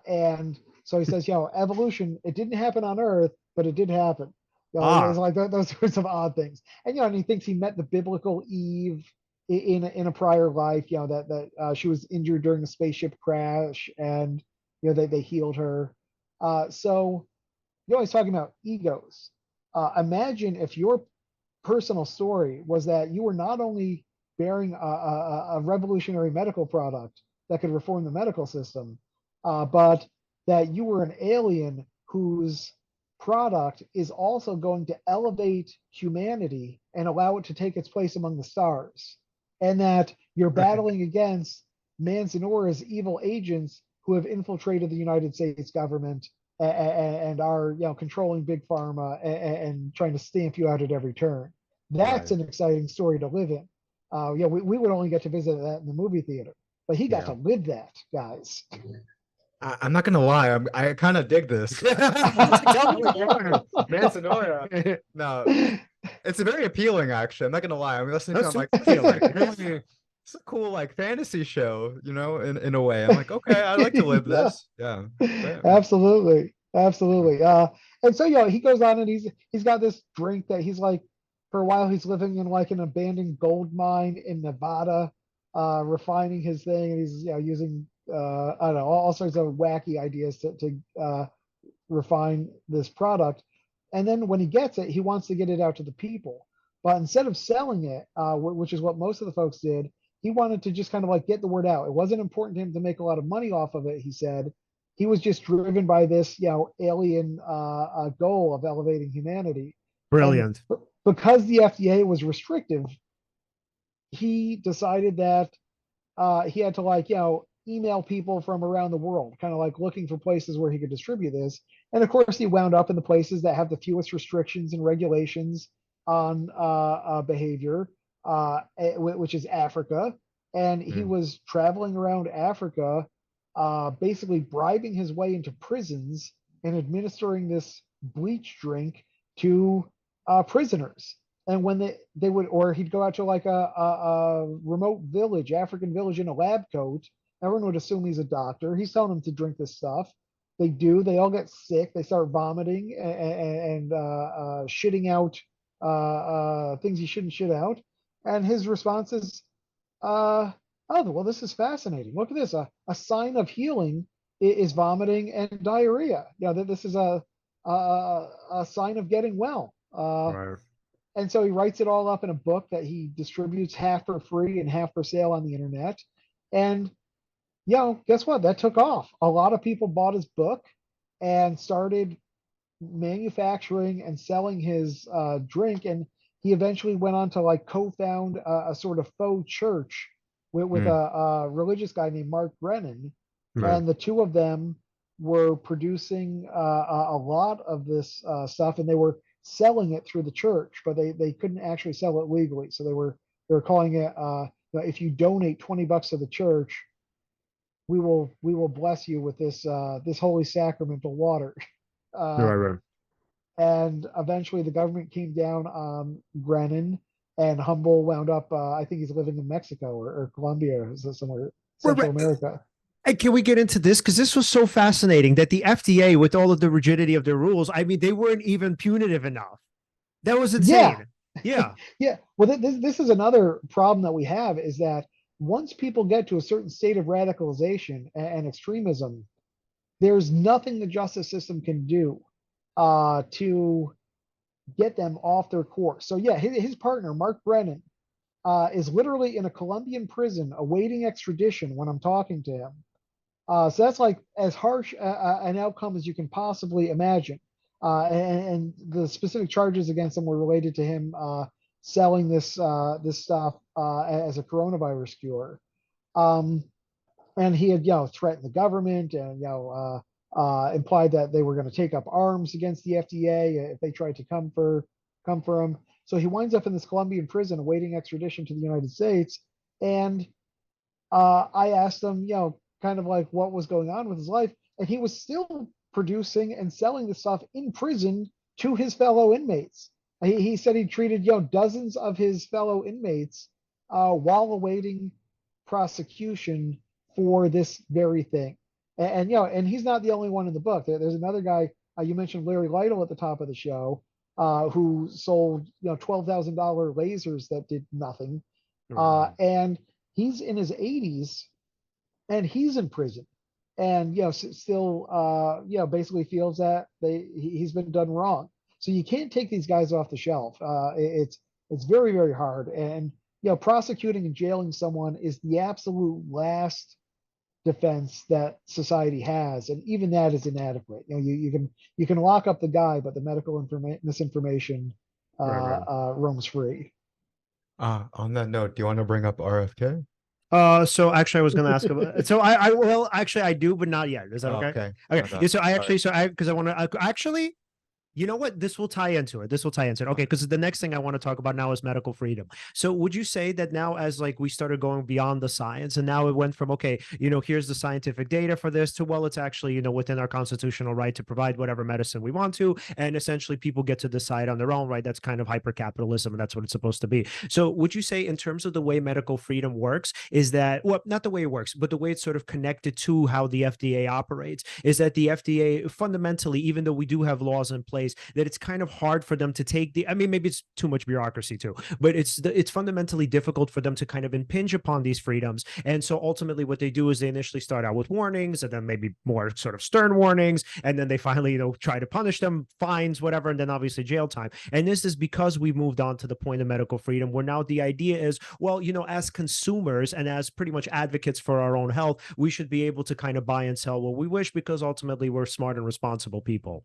And so he says, evolution, it didn't happen on Earth, but it did happen. It's like those sorts of odd things. And and he thinks he met the biblical Eve in a prior life. That she was injured during a spaceship crash, and they healed her. So he's talking about egos. Imagine if your personal story was that you were not only bearing a revolutionary medical product that could reform the medical system, but that you were an alien whose product is also going to elevate humanity and allow it to take its place among the stars, and that you're battling against Manzanora's evil agents who have infiltrated the United States government and are controlling big pharma and trying to stamp you out at every turn. That's Right. an exciting story to live in. We would only get to visit that in the movie theater, but he got to live that, guys. I'm not gonna lie, I kind of dig this. Manzanora. No, it's very appealing, actually. I'm not gonna lie. I'm listening to it, I'm like, That's appealing. really, it's a cool like fantasy show, in a way. I'm like, okay, I'd like to live this. Yeah. Absolutely. Absolutely. And so he goes on and he's got this drink that he's like, for a while he's living in like an abandoned gold mine in Nevada, refining his thing, and he's using I don't know, all sorts of wacky ideas to refine this product. And then when he gets it, he wants to get it out to the people. But instead of selling it, which is what most of the folks did, he wanted to just kind of like get the word out. It wasn't important to him to make a lot of money off of it, he said. He was just driven by this, alien goal of elevating humanity. Brilliant. And because the FDA was restrictive, he decided that he had to like, email people from around the world, kind of like looking for places where he could distribute this. And of course, he wound up in the places that have the fewest restrictions and regulations on behavior, which is Africa. And he was traveling around Africa, basically bribing his way into prisons and administering this bleach drink to prisoners. And when they would, or he'd go out to like a remote village, African village, in a lab coat. Everyone would assume he's a doctor. He's telling them to drink this stuff. They do. They all get sick. They start vomiting and shitting out things you shouldn't shit out. And his response is, oh, well, this is fascinating. Look at this. A sign of healing is vomiting and diarrhea. This is a sign of getting well. Right. And so he writes it all up in a book that he distributes half for free and half for sale on the internet. And guess what? That took off. A lot of people bought his book and started manufacturing and selling his drink. And he eventually went on to like co-found a sort of faux church with a religious guy named Mark Brennan. Right. And the two of them were producing a lot of this stuff, and they were selling it through the church, but they couldn't actually sell it legally. So they were calling it, if you donate $20 to the church, we will bless you with this holy sacramental water. Right. And eventually the government came down on Brennan, and Humble wound up, I think he's living in Mexico or Colombia or somewhere, Central America. And can we get into this? Because this was so fascinating that the FDA, with all of the rigidity of their rules, I mean, they weren't even punitive enough. That was insane. Yeah. Yeah. Well, this is another problem that we have, is that once people get to a certain state of radicalization and extremism, there's nothing the justice system can do to get them off their course. So his partner, Mark Brennan, is literally in a Colombian prison awaiting extradition when I'm talking to him. So that's like as harsh an outcome as you can possibly imagine. And the specific charges against him were related to him selling this stuff as a coronavirus cure. And he had threatened the government and implied that they were going to take up arms against the FDA if they tried to come for him. So he winds up in this Colombian prison awaiting extradition to the United States. And I asked him, kind of like what was going on with his life, and he was still producing and selling the stuff in prison to his fellow inmates. He said he treated dozens of his fellow inmates while awaiting prosecution for this very thing. And he's not the only one in the book. There's another guy, you mentioned Larry Lytle at the top of the show, who sold $12,000 lasers that did nothing. And he's in his 80s, and he's in prison, and still basically feels that he's been done wrong. So you can't take these guys off the shelf. It's very, very hard. And prosecuting and jailing someone is the absolute last defense that society has, and even that is inadequate. You can lock up the guy, but the medical misinformation Right. roams free. On that note, do you want to bring up RFK? So actually, I was going to ask about. So I will actually, I do, but not yet. Is that Oh, okay? okay. Okay. Yeah, so I actually, because I want to actually. You know what? This will tie into it. Okay, because the next thing I want to talk about now is medical freedom. So would you say that now, as like we started going beyond the science, and now it went from, okay, here's the scientific data for this, to, well, it's actually, within our constitutional right to provide whatever medicine we want to, and essentially people get to decide on their own, right? That's kind of hyper-capitalism, and that's what it's supposed to be. So would you say, in terms of the way medical freedom works, is that, well, not the way it works, but the way it's sort of connected to how the FDA operates, is that the FDA fundamentally, even though we do have laws in place, that it's kind of hard for them to take I mean, maybe it's too much bureaucracy too, but it's fundamentally difficult for them to kind of impinge upon these freedoms. And so ultimately what they do is they initially start out with warnings, and then maybe more sort of stern warnings, and then they finally, try to punish them, fines, whatever, and then obviously jail time. And this is because we've moved on to the point of medical freedom, where now the idea is, well, as consumers and as pretty much advocates for our own health, we should be able to kind of buy and sell what we wish, because ultimately we're smart and responsible people.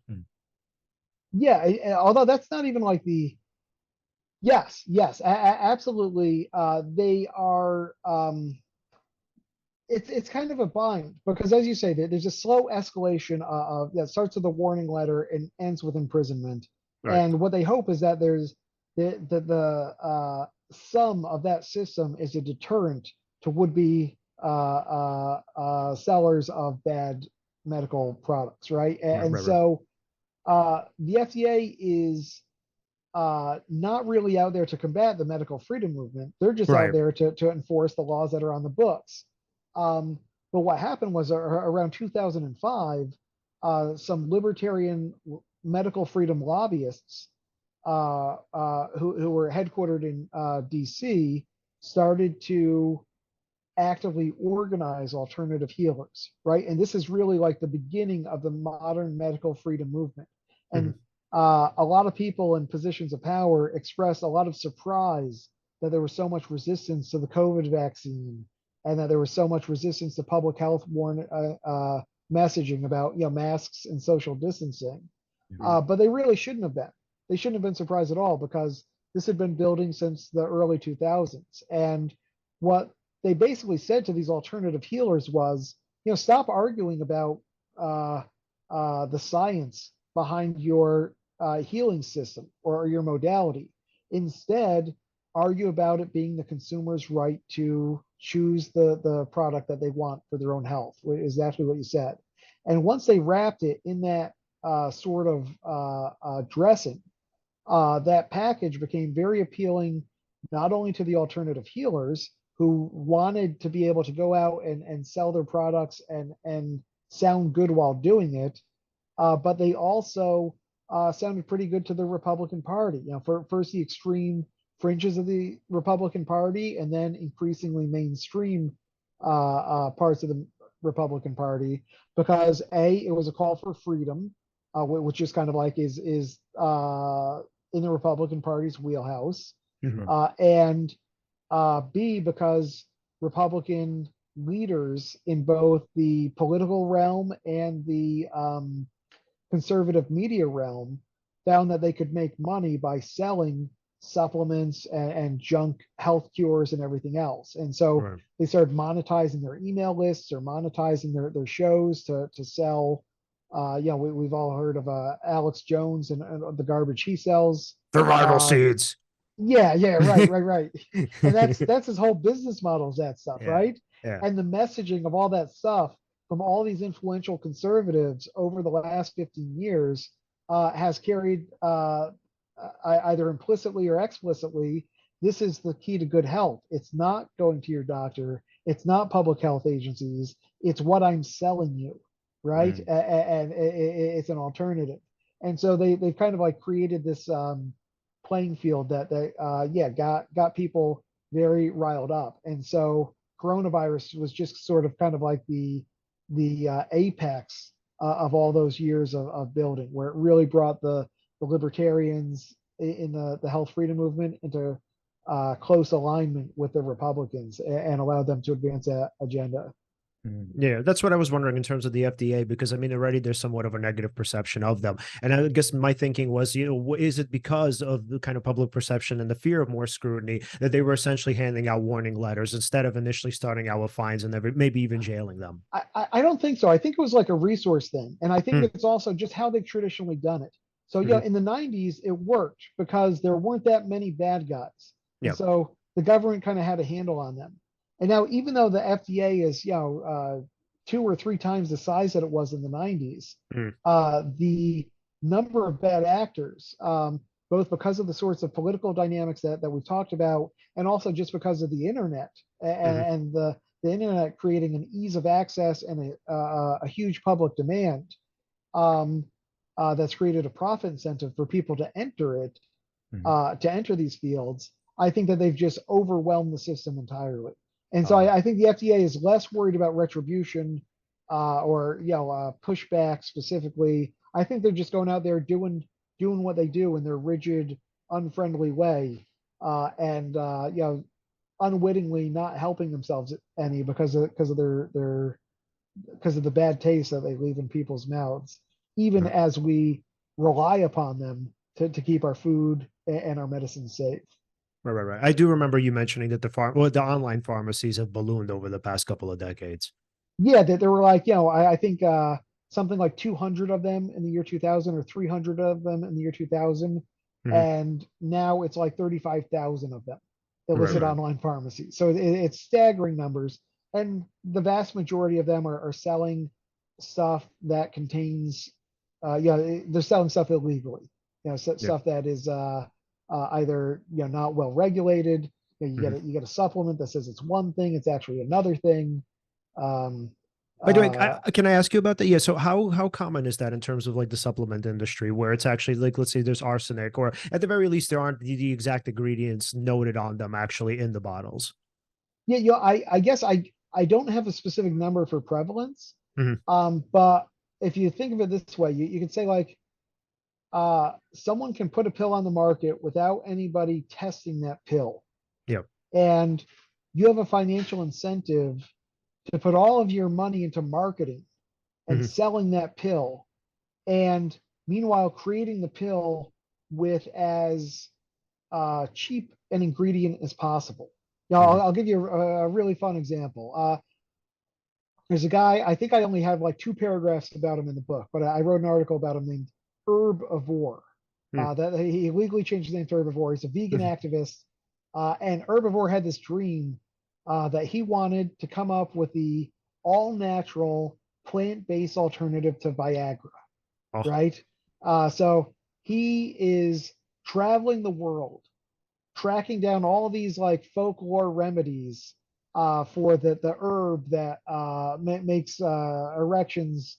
Yeah, although that's not even like the yes, absolutely. They are. It's kind of a bind, because, as you say, there's a slow escalation of that starts with a warning letter and ends with imprisonment. Right. And what they hope is that there's the sum of that system is a deterrent to would-be sellers of bad medical products, right? And Right. so the FDA is not really out there to combat the medical freedom movement. They're just out Right. there to enforce the laws that are on the books. But what happened was around 2005, some libertarian medical freedom lobbyists who were headquartered in DC started to actively organize alternative healers, right? And this is really like the beginning of the modern medical freedom movement. And a lot of people in positions of power expressed a lot of surprise that there was so much resistance to the COVID vaccine, and that there was so much resistance to public health messaging about masks and social distancing. But they really shouldn't have been. They shouldn't have been surprised at all, because this had been building since the early 2000s. And what they basically said to these alternative healers was, stop arguing about the science behind your healing system or your modality. Instead, argue about it being the consumer's right to choose the product that they want for their own health, is exactly what you said. And once they wrapped it in that sort of dressing, that package became very appealing, not only to the alternative healers who wanted to be able to go out and sell their products and sound good while doing it, but they also sounded pretty good to the Republican Party. First the extreme fringes of the Republican Party, and then increasingly mainstream parts of the Republican Party, because it was a call for freedom, which is kind of like is in the Republican Party's wheelhouse, and B, because Republican leaders in both the political realm and the conservative media realm found that they could make money by selling supplements and junk health cures and everything else. And so they started monetizing their email lists or monetizing their shows to sell. We've all heard of Alex Jones and the garbage he sells. The rival seeds. Yeah, right. And that's his whole business model, is that stuff, right? Yeah. And the messaging of all that stuff from all these influential conservatives over the last 15 years has carried either implicitly or explicitly, this is the key to good health. It's not going to your doctor. It's not public health agencies. It's what I'm selling you, right? And it's an alternative. And so they've kind of like created this playing field that got people very riled up. And so coronavirus was just sort of kind of like the apex of all those years of building, where it really brought the libertarians in the health freedom movement into close alignment with the Republicans and allowed them to advance that agenda. Yeah, that's what I was wondering in terms of the FDA, because I mean, already there's somewhat of a negative perception of them. And I guess my thinking was, is it because of the kind of public perception and the fear of more scrutiny that they were essentially handing out warning letters instead of initially starting out with fines and maybe even jailing them? I don't think so. I think it was like a resource thing. And I think Hmm. it's also just how they've traditionally done it. So, Mhm. in the 90s, it worked because there weren't that many bad guys. And Yeah. so the government kind of had a handle on them. And now, even though the FDA is, 2 or 3 times the size that it was in the 90s, Mhm. the number of bad actors, both because of the sorts of political dynamics that we've talked about, and also just because of the internet Mhm. and the internet creating an ease of access and a huge public demand, um, that's created a profit incentive for people to enter it, to enter these fields. I think that they've just overwhelmed the system entirely. And so I think the FDA is less worried about retribution, or pushback specifically. I think they're just going out there doing what they do in their rigid, unfriendly way, and unwittingly not helping themselves any because of the bad taste that they leave in people's mouths, even Right. as we rely upon them to keep our food and our medicine safe. Right. I do remember you mentioning that the online pharmacies have ballooned over the past couple of decades. Yeah, there were like, I think something like 200 of them in the year 2000 or 300 of them in the year 2000. Mhm. And now it's like 35,000 of them illicit Right. online pharmacies. So it's staggering numbers. And the vast majority of them are selling stuff that contains, they're selling stuff illegally, Yeah. stuff that is either, not well regulated. Mhm. You get a supplement that says it's one thing, it's actually another thing. Um, By the way, uh, can I ask you about that? Yeah. So how common is that in terms of like the supplement industry, where it's actually like, let's say there's arsenic, or at the very least there aren't the exact ingredients noted on them actually in the bottles? yeah, I guess I don't have a specific number for prevalence. Mhm. But if you think of it this way, you can say like, someone can put a pill on the market without anybody testing that pill, Yeah. and you have a financial incentive to put all of your money into marketing and Mhm. selling that pill, and meanwhile creating the pill with as cheap an ingredient as possible. Mhm. I'll give you a really fun example. There's a guy, I think I only have like 2 paragraphs about him in the book, but I wrote an article about him named Herbivore. Mhm. That he legally changed his name to Herbivore. He's a vegan Mhm. activist. And Herbivore had this dream, that he wanted to come up with the all natural plant based alternative to Viagra, Oh. right? So he is traveling the world, tracking down all these like folklore remedies, for the herb that makes erections,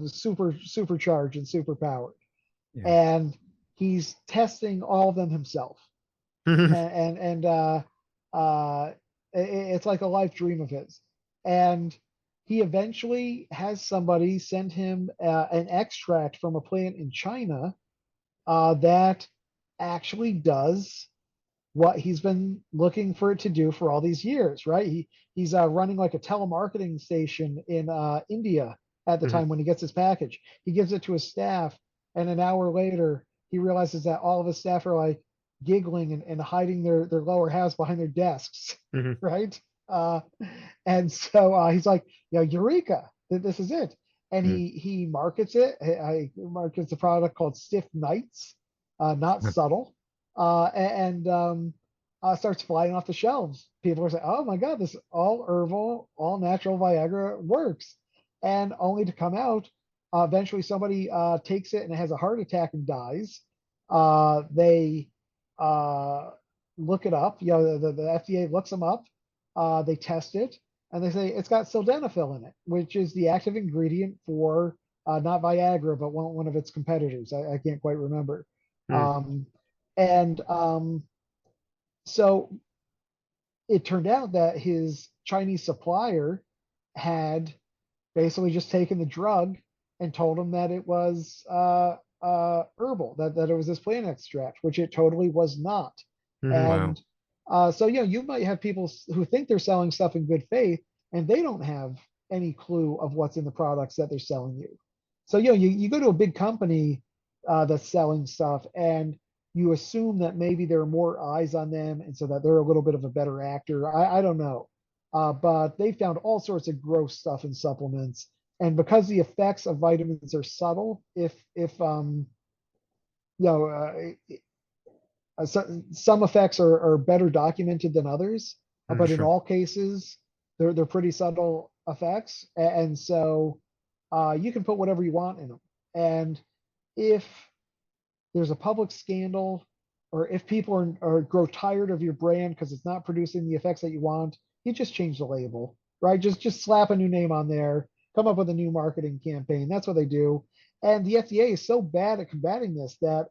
supercharged and superpowered, Yeah. and he's testing all of them himself, Mhm. and uh, it's like a life dream of his. And he eventually has somebody send him an extract from a plant in China, that actually does what he's been looking for it to do for all these years, right? He's running like a telemarketing station in India at the Mhm. time when he gets his package. He gives it to his staff, and an hour later, he realizes that all of his staff are like giggling and hiding their lower halves behind their desks, Mhm. right? Uh, and so he's like, Eureka! This is it. And Mhm. he markets it. He markets a product called Stiff Nights, not subtle, and starts flying off the shelves. People are saying, "Oh my God, this all herbal, all natural Viagra works," and only to come out, eventually somebody takes it and has a heart attack and dies. They uh, look it up. The FDA looks them up. They test it, and they say it's got sildenafil in it, which is the active ingredient for, not Viagra, but one of its competitors. I can't quite remember. Mhm. Um, and so it turned out that his Chinese supplier had basically just taken the drug and told him that it was herbal, that it was this plant extract, which it totally was not. Mhm. Wow. And so you might have people who think they're selling stuff in good faith, and they don't have any clue of what's in the products that they're selling you. So, you go to a big company that's selling stuff, and you assume that maybe there are more eyes on them, and so that they're a little bit of a better actor. I don't know. But they found all sorts of gross stuff in supplements. And because the effects of vitamins are subtle, if some effects are better documented than others, but in Sure. all cases, they're pretty subtle effects. And so you can put whatever you want in them. And if there's a public scandal, or if people are grow tired of your brand because it's not producing the effects that you want, you just change the label, right? Just slap a new name on there, come up with a new marketing campaign. That's what they do. And the FDA is so bad at combating this that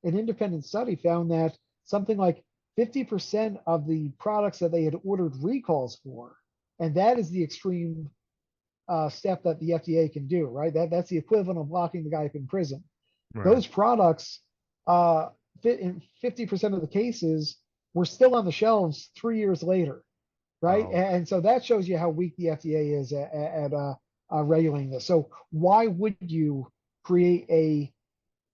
an independent study found that something like 50% of the products that they had ordered recalls for, and that is the extreme step that the FDA can do, right? That's the equivalent of locking the guy up in prison. Right. Those products, in 50% of the cases, were still on the shelves 3 years later, right? Wow. And so that shows you how weak the FDA is at regulating this. So why would you create a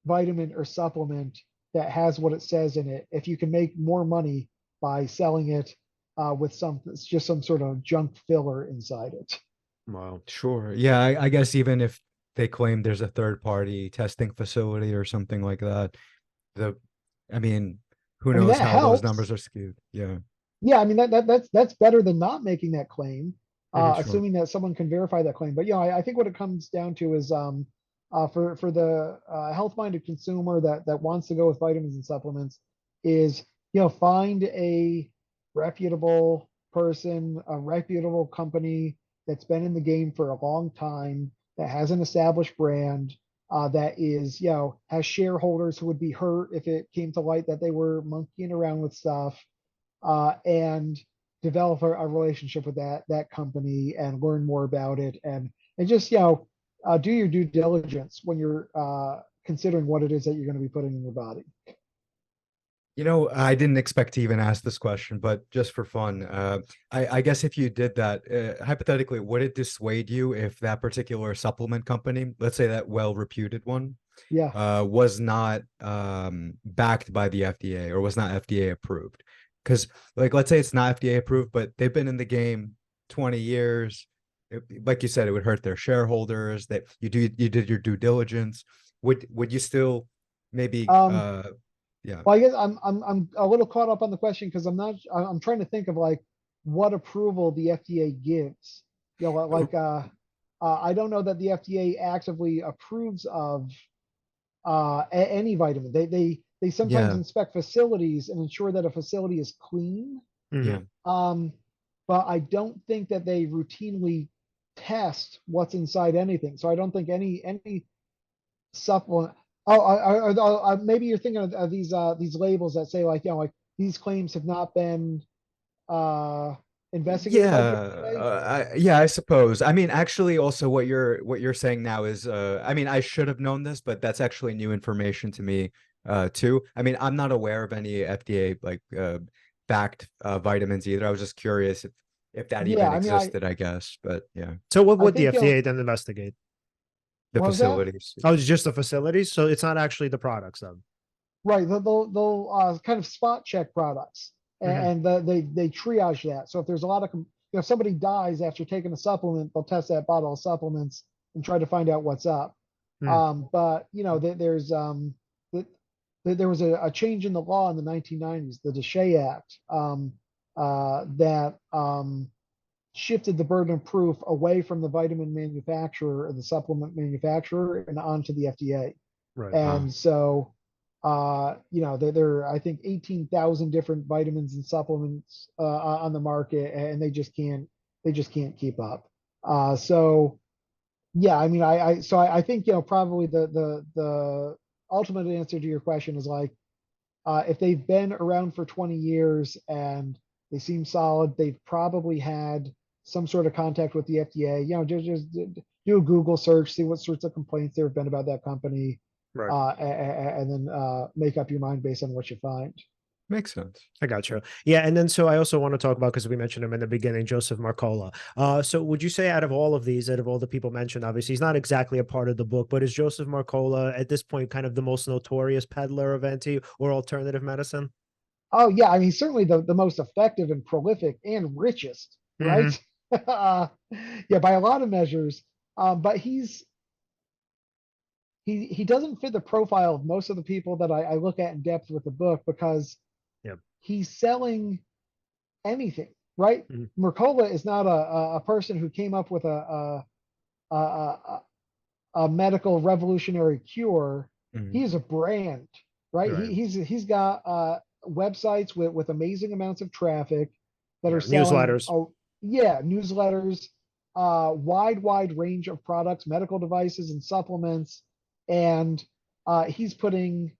vitamin or supplement that has what it says in it if you can make more money by selling it with just some sort of junk filler inside it? Wow. Sure. Yeah, I guess even if they claim there's a third party testing facility or something like that, I mean, who I mean, knows that how those helps. numbers are skewed. Yeah. Yeah, I mean that's better than not making that claim, Sure. assuming that someone can verify that claim. But I think what it comes down to is for the health-minded consumer that wants to go with vitamins and supplements is find a reputable person, a reputable company that's been in the game for a long time, that has an established brand, that is has shareholders who would be hurt if it came to light that they were monkeying around with stuff, and develop a relationship with that company and learn more about it, and just do your due diligence when you're considering what it is that you're going to be putting in your body. I didn't expect to even ask this question, but just for fun, I guess if you did that, hypothetically, would it dissuade you if that particular supplement company, let's say that well-reputed one, Yeah. was not backed by the FDA or was not FDA approved? Because, like, let's say it's not FDA approved, but they've been in the game 20 years. Like you said, it would hurt their shareholders. That you did your due diligence. Would you still maybe yeah. Well, I guess I'm a little caught up on the question because I'm trying to think of like what approval the FDA gives. Like I don't know that the FDA actively approves of any vitamin. They sometimes Yeah. inspect facilities and ensure that a facility is clean. Yeah. But I don't think that they routinely test what's inside anything. So I don't think any supplement. Oh, maybe you're thinking of these labels that say like these claims have not been investigated by the FDA. Yeah, I suppose. I mean, actually, also what you're saying now is, I mean, I should have known this, but that's actually new information to me, too. I mean, I'm not aware of any FDA like backed vitamins either. I was just curious if that even Yeah, I mean, existed, I guess. But yeah, So what I would the think FDA then investigate? the What was that? facilities. Oh, it's just the facilities, so it's not actually the products then. Right, they'll kind of spot check products, and they triage that. So if there's a lot of if somebody dies after taking a supplement, they'll test that bottle of supplements and try to find out what's up. But there was a change in the law in the 1990s, the Deshay Act, that shifted the burden of proof away from the vitamin manufacturer or the supplement manufacturer and onto the FDA. Right. And so there are, I think, 18,000 different vitamins and supplements on the market, and they just can't keep up. So yeah, I mean, I think probably the ultimate answer to your question is like, if they've been around for 20 years and they seem solid, they've probably had some sort of contact with the FDA. Just do a Google search, see what sorts of complaints there have been about that company. Right. And then make up your mind based on what you find. Makes sense. I got you. Yeah, and then so I also want to talk about, because we mentioned him in the beginning, Joseph Mercola. So would you say out of all of these, out of all the people mentioned, obviously he's not exactly a part of the book, but is Joseph Mercola at this point kind of the most notorious peddler of anti or alternative medicine? Oh yeah, I mean certainly the most effective and prolific and richest, Hmm. right? Yeah, by a lot of measures. But he doesn't fit the profile of most of the people that I look at in depth with the book, because Yeah. he's selling anything, right? Hmm. Mercola is not a person who came up with a medical revolutionary cure. Mhm. He's a brand, right? Right. He's got websites with amazing amounts of traffic that Yeah. are selling. Newsletters. Oh yeah, newsletters, wide range of products, medical devices and supplements, and he's putting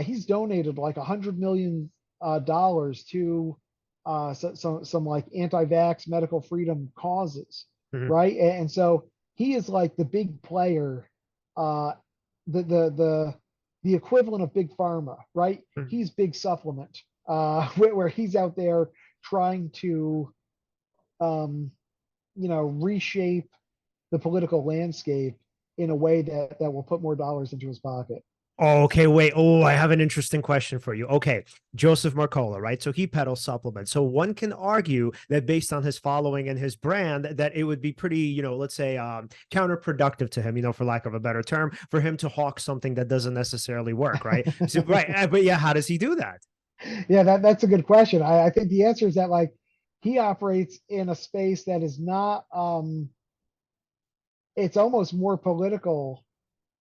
he's donated like $100 million to some like anti-vax medical freedom causes, Hmm. right? And so he is like the big player, uh, the equivalent of big pharma, right? He's big supplement, where he's out there trying to, um, reshape the political landscape in a way that will put more dollars into his pocket. Oh, okay, wait. Oh, I have an interesting question for you. Okay, Joseph Mercola, right? So he peddles supplements. So one can argue that based on his following and his brand, that it would be pretty, let's say, counterproductive to him, for lack of a better term, for him to hawk something that doesn't necessarily work, right? So, right, but yeah, how does he do that? Yeah, that's a good question. I think the answer is that like he operates in a space that is not it's almost more political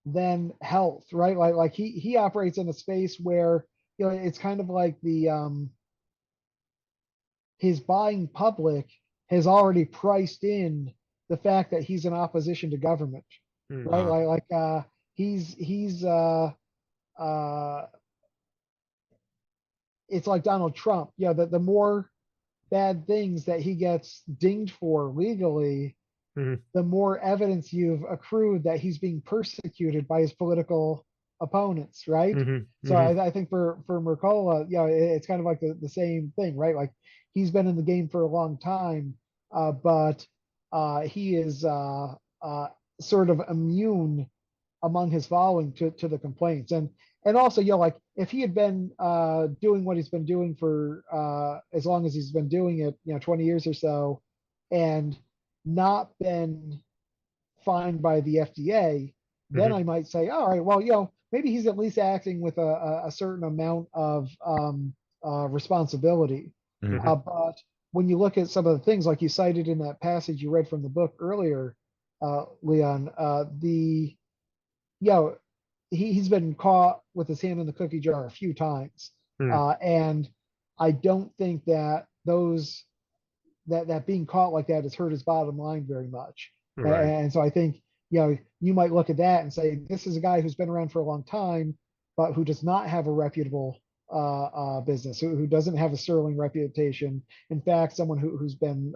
than health, right? Like he operates in a space where it's kind of like the his buying public has already priced in the fact that he's in opposition to government, Hmm. right? Uh, He's uh it's like Donald Trump. The more bad things that he gets dinged for legally, Hmm. the more evidence you've accrued that he's being persecuted by his political opponents, right? Hmm. So Hmm. I think for Mercola, it's kind of like the same thing, right? Like he's been in the game for a long time, but he is sort of immune among his following to the complaints. And also, like if he had been doing what he's been doing for as long as he's been doing it, 20 years or so, and not been fined by the FDA, then Hmm. I might say, all right, well, maybe he's at least acting with a certain amount of responsibility. mhm. Hmm. But when you look at some of the things like you cited in that passage you read from the book earlier, Leon, you know, he's been caught with his hand in the cookie jar a few times, Hmm. and I don't think that that being caught like that has hurt his bottom line very much. Right. And so I think you might look at that and say this is a guy who's been around for a long time, but who does not have a reputable business, who doesn't have a sterling reputation. In fact, someone who's been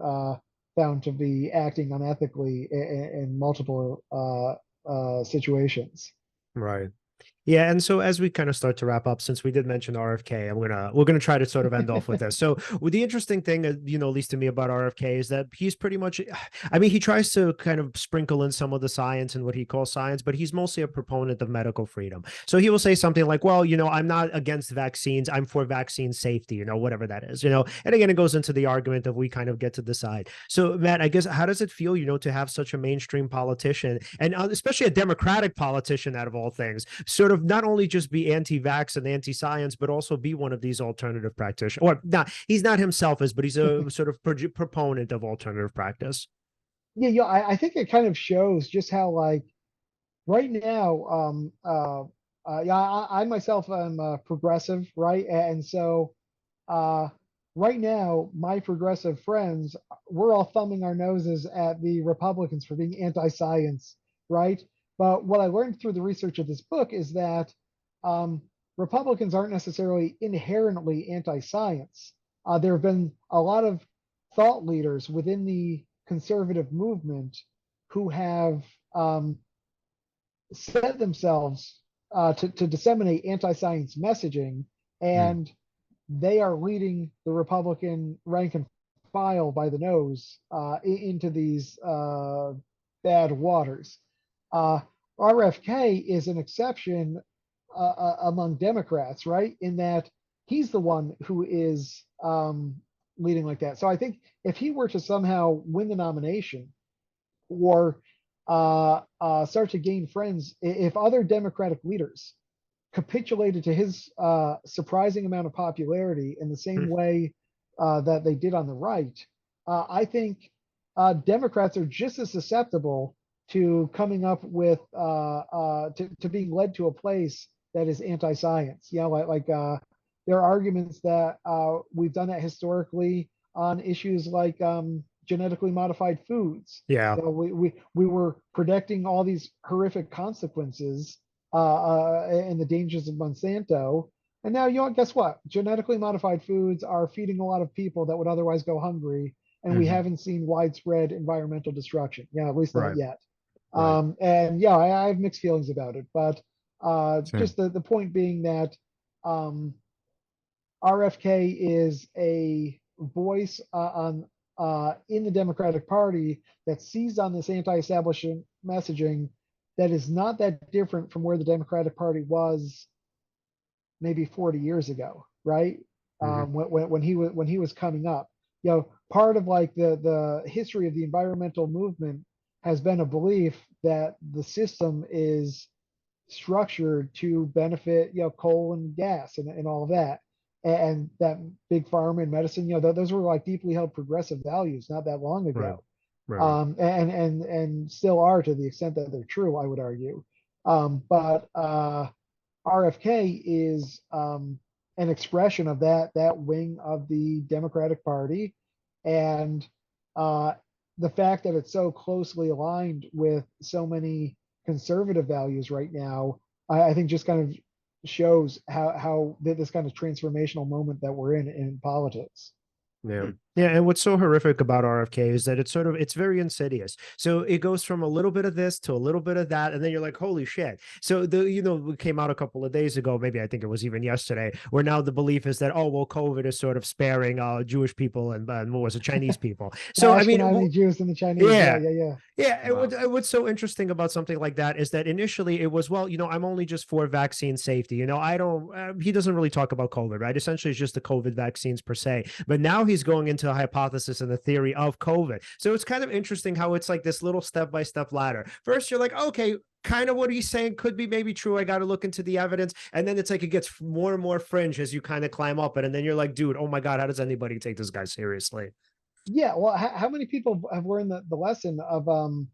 found to be acting unethically in multiple situations. Right. Yeah, and so as we kind of start to wrap up, since we did mention RFK, we're gonna try to sort of end off with this. So, with the interesting thing, at least to me about RFK, is that he's pretty much, I mean, he tries to kind of sprinkle in some of the science and what he calls science, but he's mostly a proponent of medical freedom. So he will say something like, "Well, I'm not against vaccines. I'm for vaccine safety. Whatever that is. And again, it goes into the argument of we kind of get to decide. So, Matt, I guess how does it feel, to have such a mainstream politician and especially a Democratic politician out of all things, sort of not only just be anti-vax and anti-science, but also be one of these alternative practitioners. Or not, he's not himself as, but he's a sort of proponent of alternative practice. I think it kind of shows just how like right now, yeah, I myself am progressive, right? And so uh, right now, my progressive friends, we're all thumbing our noses at the Republicans for being anti-science, right? But what I learned through the research of this book is that um, Republicans aren't necessarily inherently anti-science. There have been a lot of thought leaders within the conservative movement who have set themselves to disseminate anti-science messaging, Mm. and they are leading the Republican rank and file by the nose into these bad waters. RFK is an exception among Democrats, right? In that he's the one who is leading like that. So I think if he were to somehow win the nomination or start to gain friends, if other Democratic leaders capitulated to his surprising amount of popularity in the same way that they did on the right, I think Democrats are just as susceptible to coming up with to being led to a place that is anti-science. You know, like there are arguments that we've done that historically on issues like genetically modified foods. Yeah. You know, we were predicting all these horrific consequences and the dangers of Monsanto. And now, you know, guess what? Genetically modified foods are feeding a lot of people that would otherwise go hungry, and we haven't seen widespread environmental destruction. Yeah, at least not Right. yet. Right. And yeah, I have mixed feelings about it, but just the point being that RFK is a voice in the Democratic Party that seized on this anti-establishment messaging that is not that different from where the Democratic Party was maybe 40 years ago, right? When he was coming up, you know, part of like the history of the environmental movement has been a belief that the system is structured to benefit, you know, coal and gas and all of that, and that big pharma and medicine, you know, those were like deeply held progressive values not that long ago. Right. And still are to the extent that they're true, I would argue. But RFK is an expression of that wing of the Democratic Party, and the fact that it's so closely aligned with so many conservative values right now, I think just kind of shows how this kind of transformational moment that we're in politics. Yeah. Yeah. And what's so horrific about RFK is that it's very insidious. So it goes from a little bit of this to a little bit of that. And then you're like, holy shit. So it came out a couple of days ago, maybe I think it was even yesterday, where now the belief is that, oh, well, COVID is sort of sparing Jewish people and what was it, Chinese people. So, I mean, Ashkenazi Jews and the Chinese. yeah. Yeah. Yeah, Wow. what's so interesting about something like that is that initially it was, well, I'm only just for vaccine safety. I don't, he doesn't really talk about COVID, right? Essentially, it's just the COVID vaccines per se. But now he's going into a hypothesis and the theory of COVID. So it's kind of interesting how it's like this little step-by-step ladder. First, you're like, okay, kind of what he's saying could be maybe true. I got to look into the evidence. And then it's like it gets more and more fringe as you kind of climb up it. And then you're like, dude, oh my God, how does anybody take this guy seriously? Yeah, well, how many people have learned the lesson of you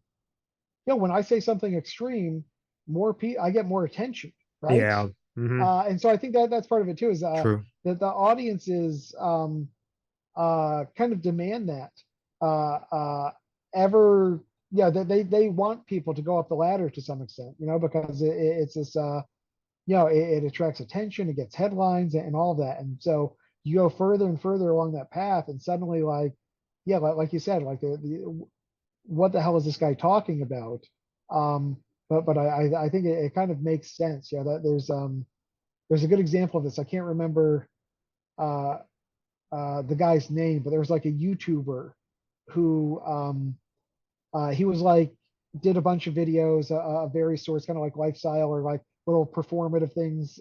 know, when I say something extreme, I get more attention, right? Yeah. And so I think that's part of it too, is True. that the audiences kind of demand that they want people to go up the ladder to some extent, you know, because it's this you know, it attracts attention, it gets headlines and all of that, and so you go further and further along that path, and suddenly, like, yeah, like you said, like what the hell is this guy talking about? But I think it kind of makes sense. Yeah, that there's a good example of this. I can't remember the guy's name, but there was like a YouTuber who he was like did a bunch of videos of various sorts, kind of like lifestyle or like little performative things.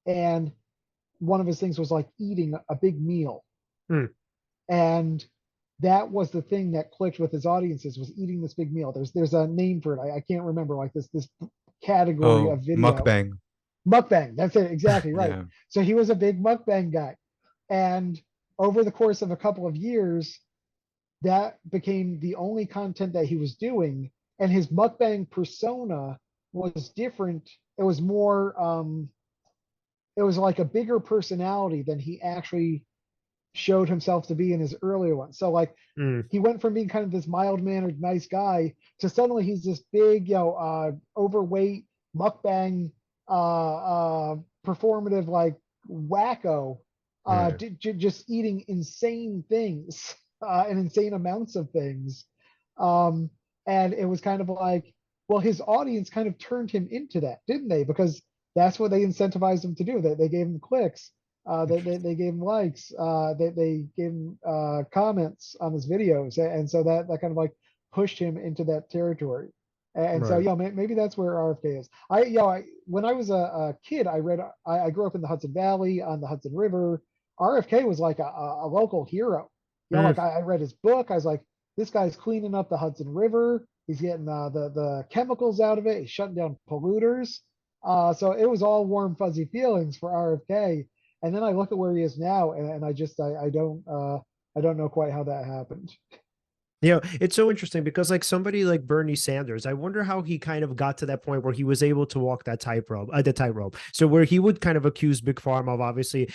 And one of his things was like eating a big meal. And that was the thing that clicked with his audiences, was eating this big meal. There's a name for it. I can't remember, like this category of video. Mukbang. That's it. Exactly right. Yeah. So he was a big mukbang guy. And over the course of a couple of years, that became the only content that he was doing. And his mukbang persona was different. It was more, it was like a bigger personality than he actually showed himself to be in his earlier ones. So like he went from being kind of this mild-mannered, nice guy to suddenly he's this big, you know, overweight mukbang, performative, like wacko, just eating insane things and insane amounts of things. And it was kind of like, well, his audience kind of turned him into that, didn't they? Because that's what they incentivized him to do. They gave him clicks. They gave him likes. They gave him comments on his videos, and so that kind of like pushed him into that territory. And so, Right. maybe that's where RFK is. When I was a kid, I grew up in the Hudson Valley on the Hudson River. RFK was like a local hero. Like I read his book. I was like, this guy's cleaning up the Hudson River. He's getting the chemicals out of it. He's shutting down polluters. So it was all warm, fuzzy feelings for RFK. And then I look at where he is now, and I don't know quite how that happened. It's so interesting because like somebody like Bernie Sanders, I wonder how he kind of got to that point where he was able to walk that tightrope. So where he would kind of accuse Big Pharma of obviously,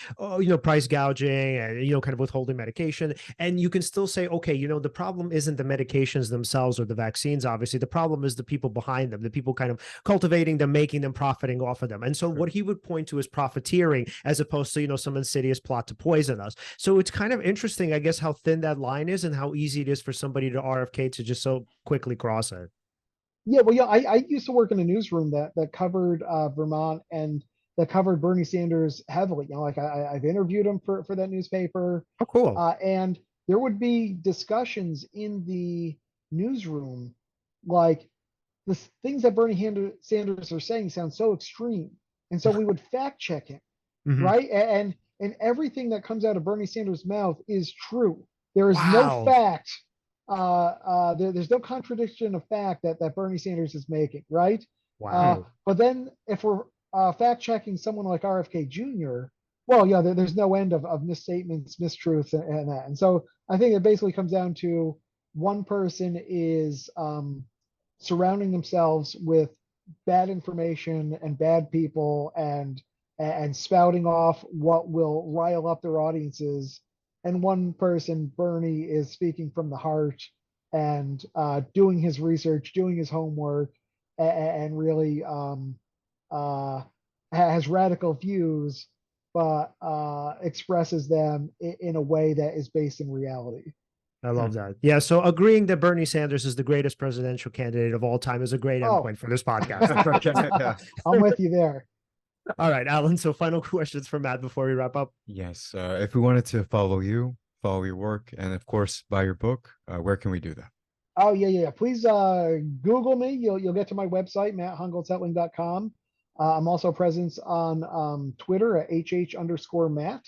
price gouging and, kind of withholding medication. And you can still say, okay, the problem isn't the medications themselves or the vaccines. Obviously, the problem is the people behind them, the people kind of cultivating them, making them, profiting off of them. And so what he would point to is profiteering as opposed to, some insidious plot to poison us. So it's kind of interesting, I guess, how thin that line is and how easy it is for somebody to RFK to just so quickly cross it. I used to work in a newsroom that covered Vermont and that covered Bernie Sanders heavily. I've interviewed him for that newspaper. Oh, cool. And there would be discussions in the newsroom, like the things that Bernie Sanders are saying sound so extreme, and so we would fact check him, right? And everything that comes out of Bernie Sanders' mouth is true. There is no fact. There's no contradiction of fact that Bernie Sanders is making, right? Wow. But then if we're fact checking someone like RFK Jr., well, there's no end of misstatements, mistruths, and that. And so I think it basically comes down to one person is surrounding themselves with bad information and bad people and spouting off what will rile up their audiences. And one person, Bernie, is speaking from the heart and doing his research, doing his homework, and really has radical views, but expresses them in a way that is based in reality. I love that. Yeah. So agreeing that Bernie Sanders is the greatest presidential candidate of all time is a great endpoint for this podcast. I'm with you there. All right, Alan. So final questions for Matt before we wrap up. Yes. If we wanted to follow you, follow your work, and of course, buy your book, where can we do that? Oh, yeah. Please Google me. You'll get to my website, matthongoltz-hetling.com. I'm also present on Twitter at HH_Matt.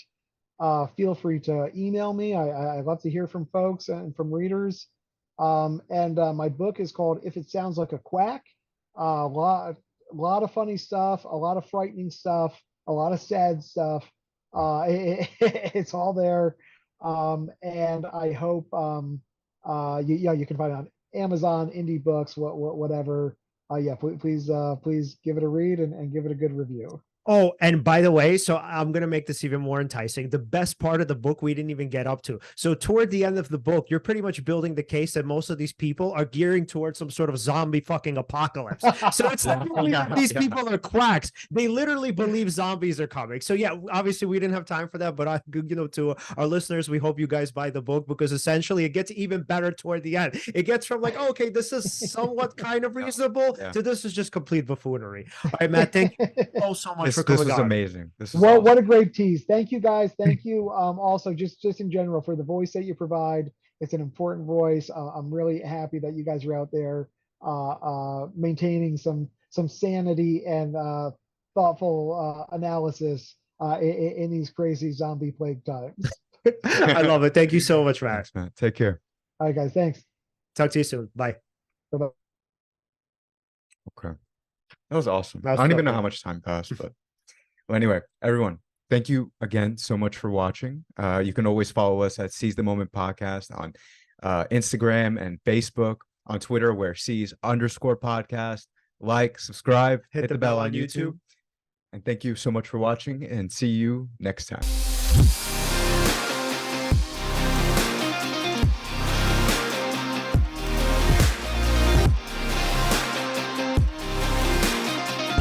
Feel free to email me. I love to hear from folks and from readers. And my book is called If It Sounds Like a Quack. A lot of funny stuff, a lot of frightening stuff, a lot of sad stuff. It's all there. And I hope you can find it on Amazon, indie books, whatever. Please give it a read and give it a good review. Oh, and by the way, so I'm going to make this even more enticing. The best part of the book we didn't even get up to. So toward the end of the book, you're pretty much building the case that most of these people are gearing towards some sort of zombie fucking apocalypse. So it's not only that these people are quacks. They literally believe zombies are coming. So yeah, obviously we didn't have time for that, but to our listeners, we hope you guys buy the book because essentially it gets even better toward the end. It gets from like, okay, this is somewhat kind of reasonable to this is just complete buffoonery. All right, Matt, thank you so much. This was amazing. This is awesome. What a great tease. Thank you, guys. Thank you. Also, just in general for the voice that you provide. It's an important voice. I'm really happy that you guys are out there maintaining some sanity and thoughtful analysis in these crazy zombie plague times. I love it. Thank you so much, Matt. Thanks, Matt. Take care. All right, guys. Thanks. Talk to you soon. Bye. Bye-bye. Okay. That was awesome. I don't even know how much time passed, but well, anyway, everyone, thank you again so much for watching. You can always follow us at Seize the Moment Podcast on Instagram and Facebook, on Twitter, where Seize_podcast. Like, subscribe, hit the bell on YouTube. And thank you so much for watching, and see you next time.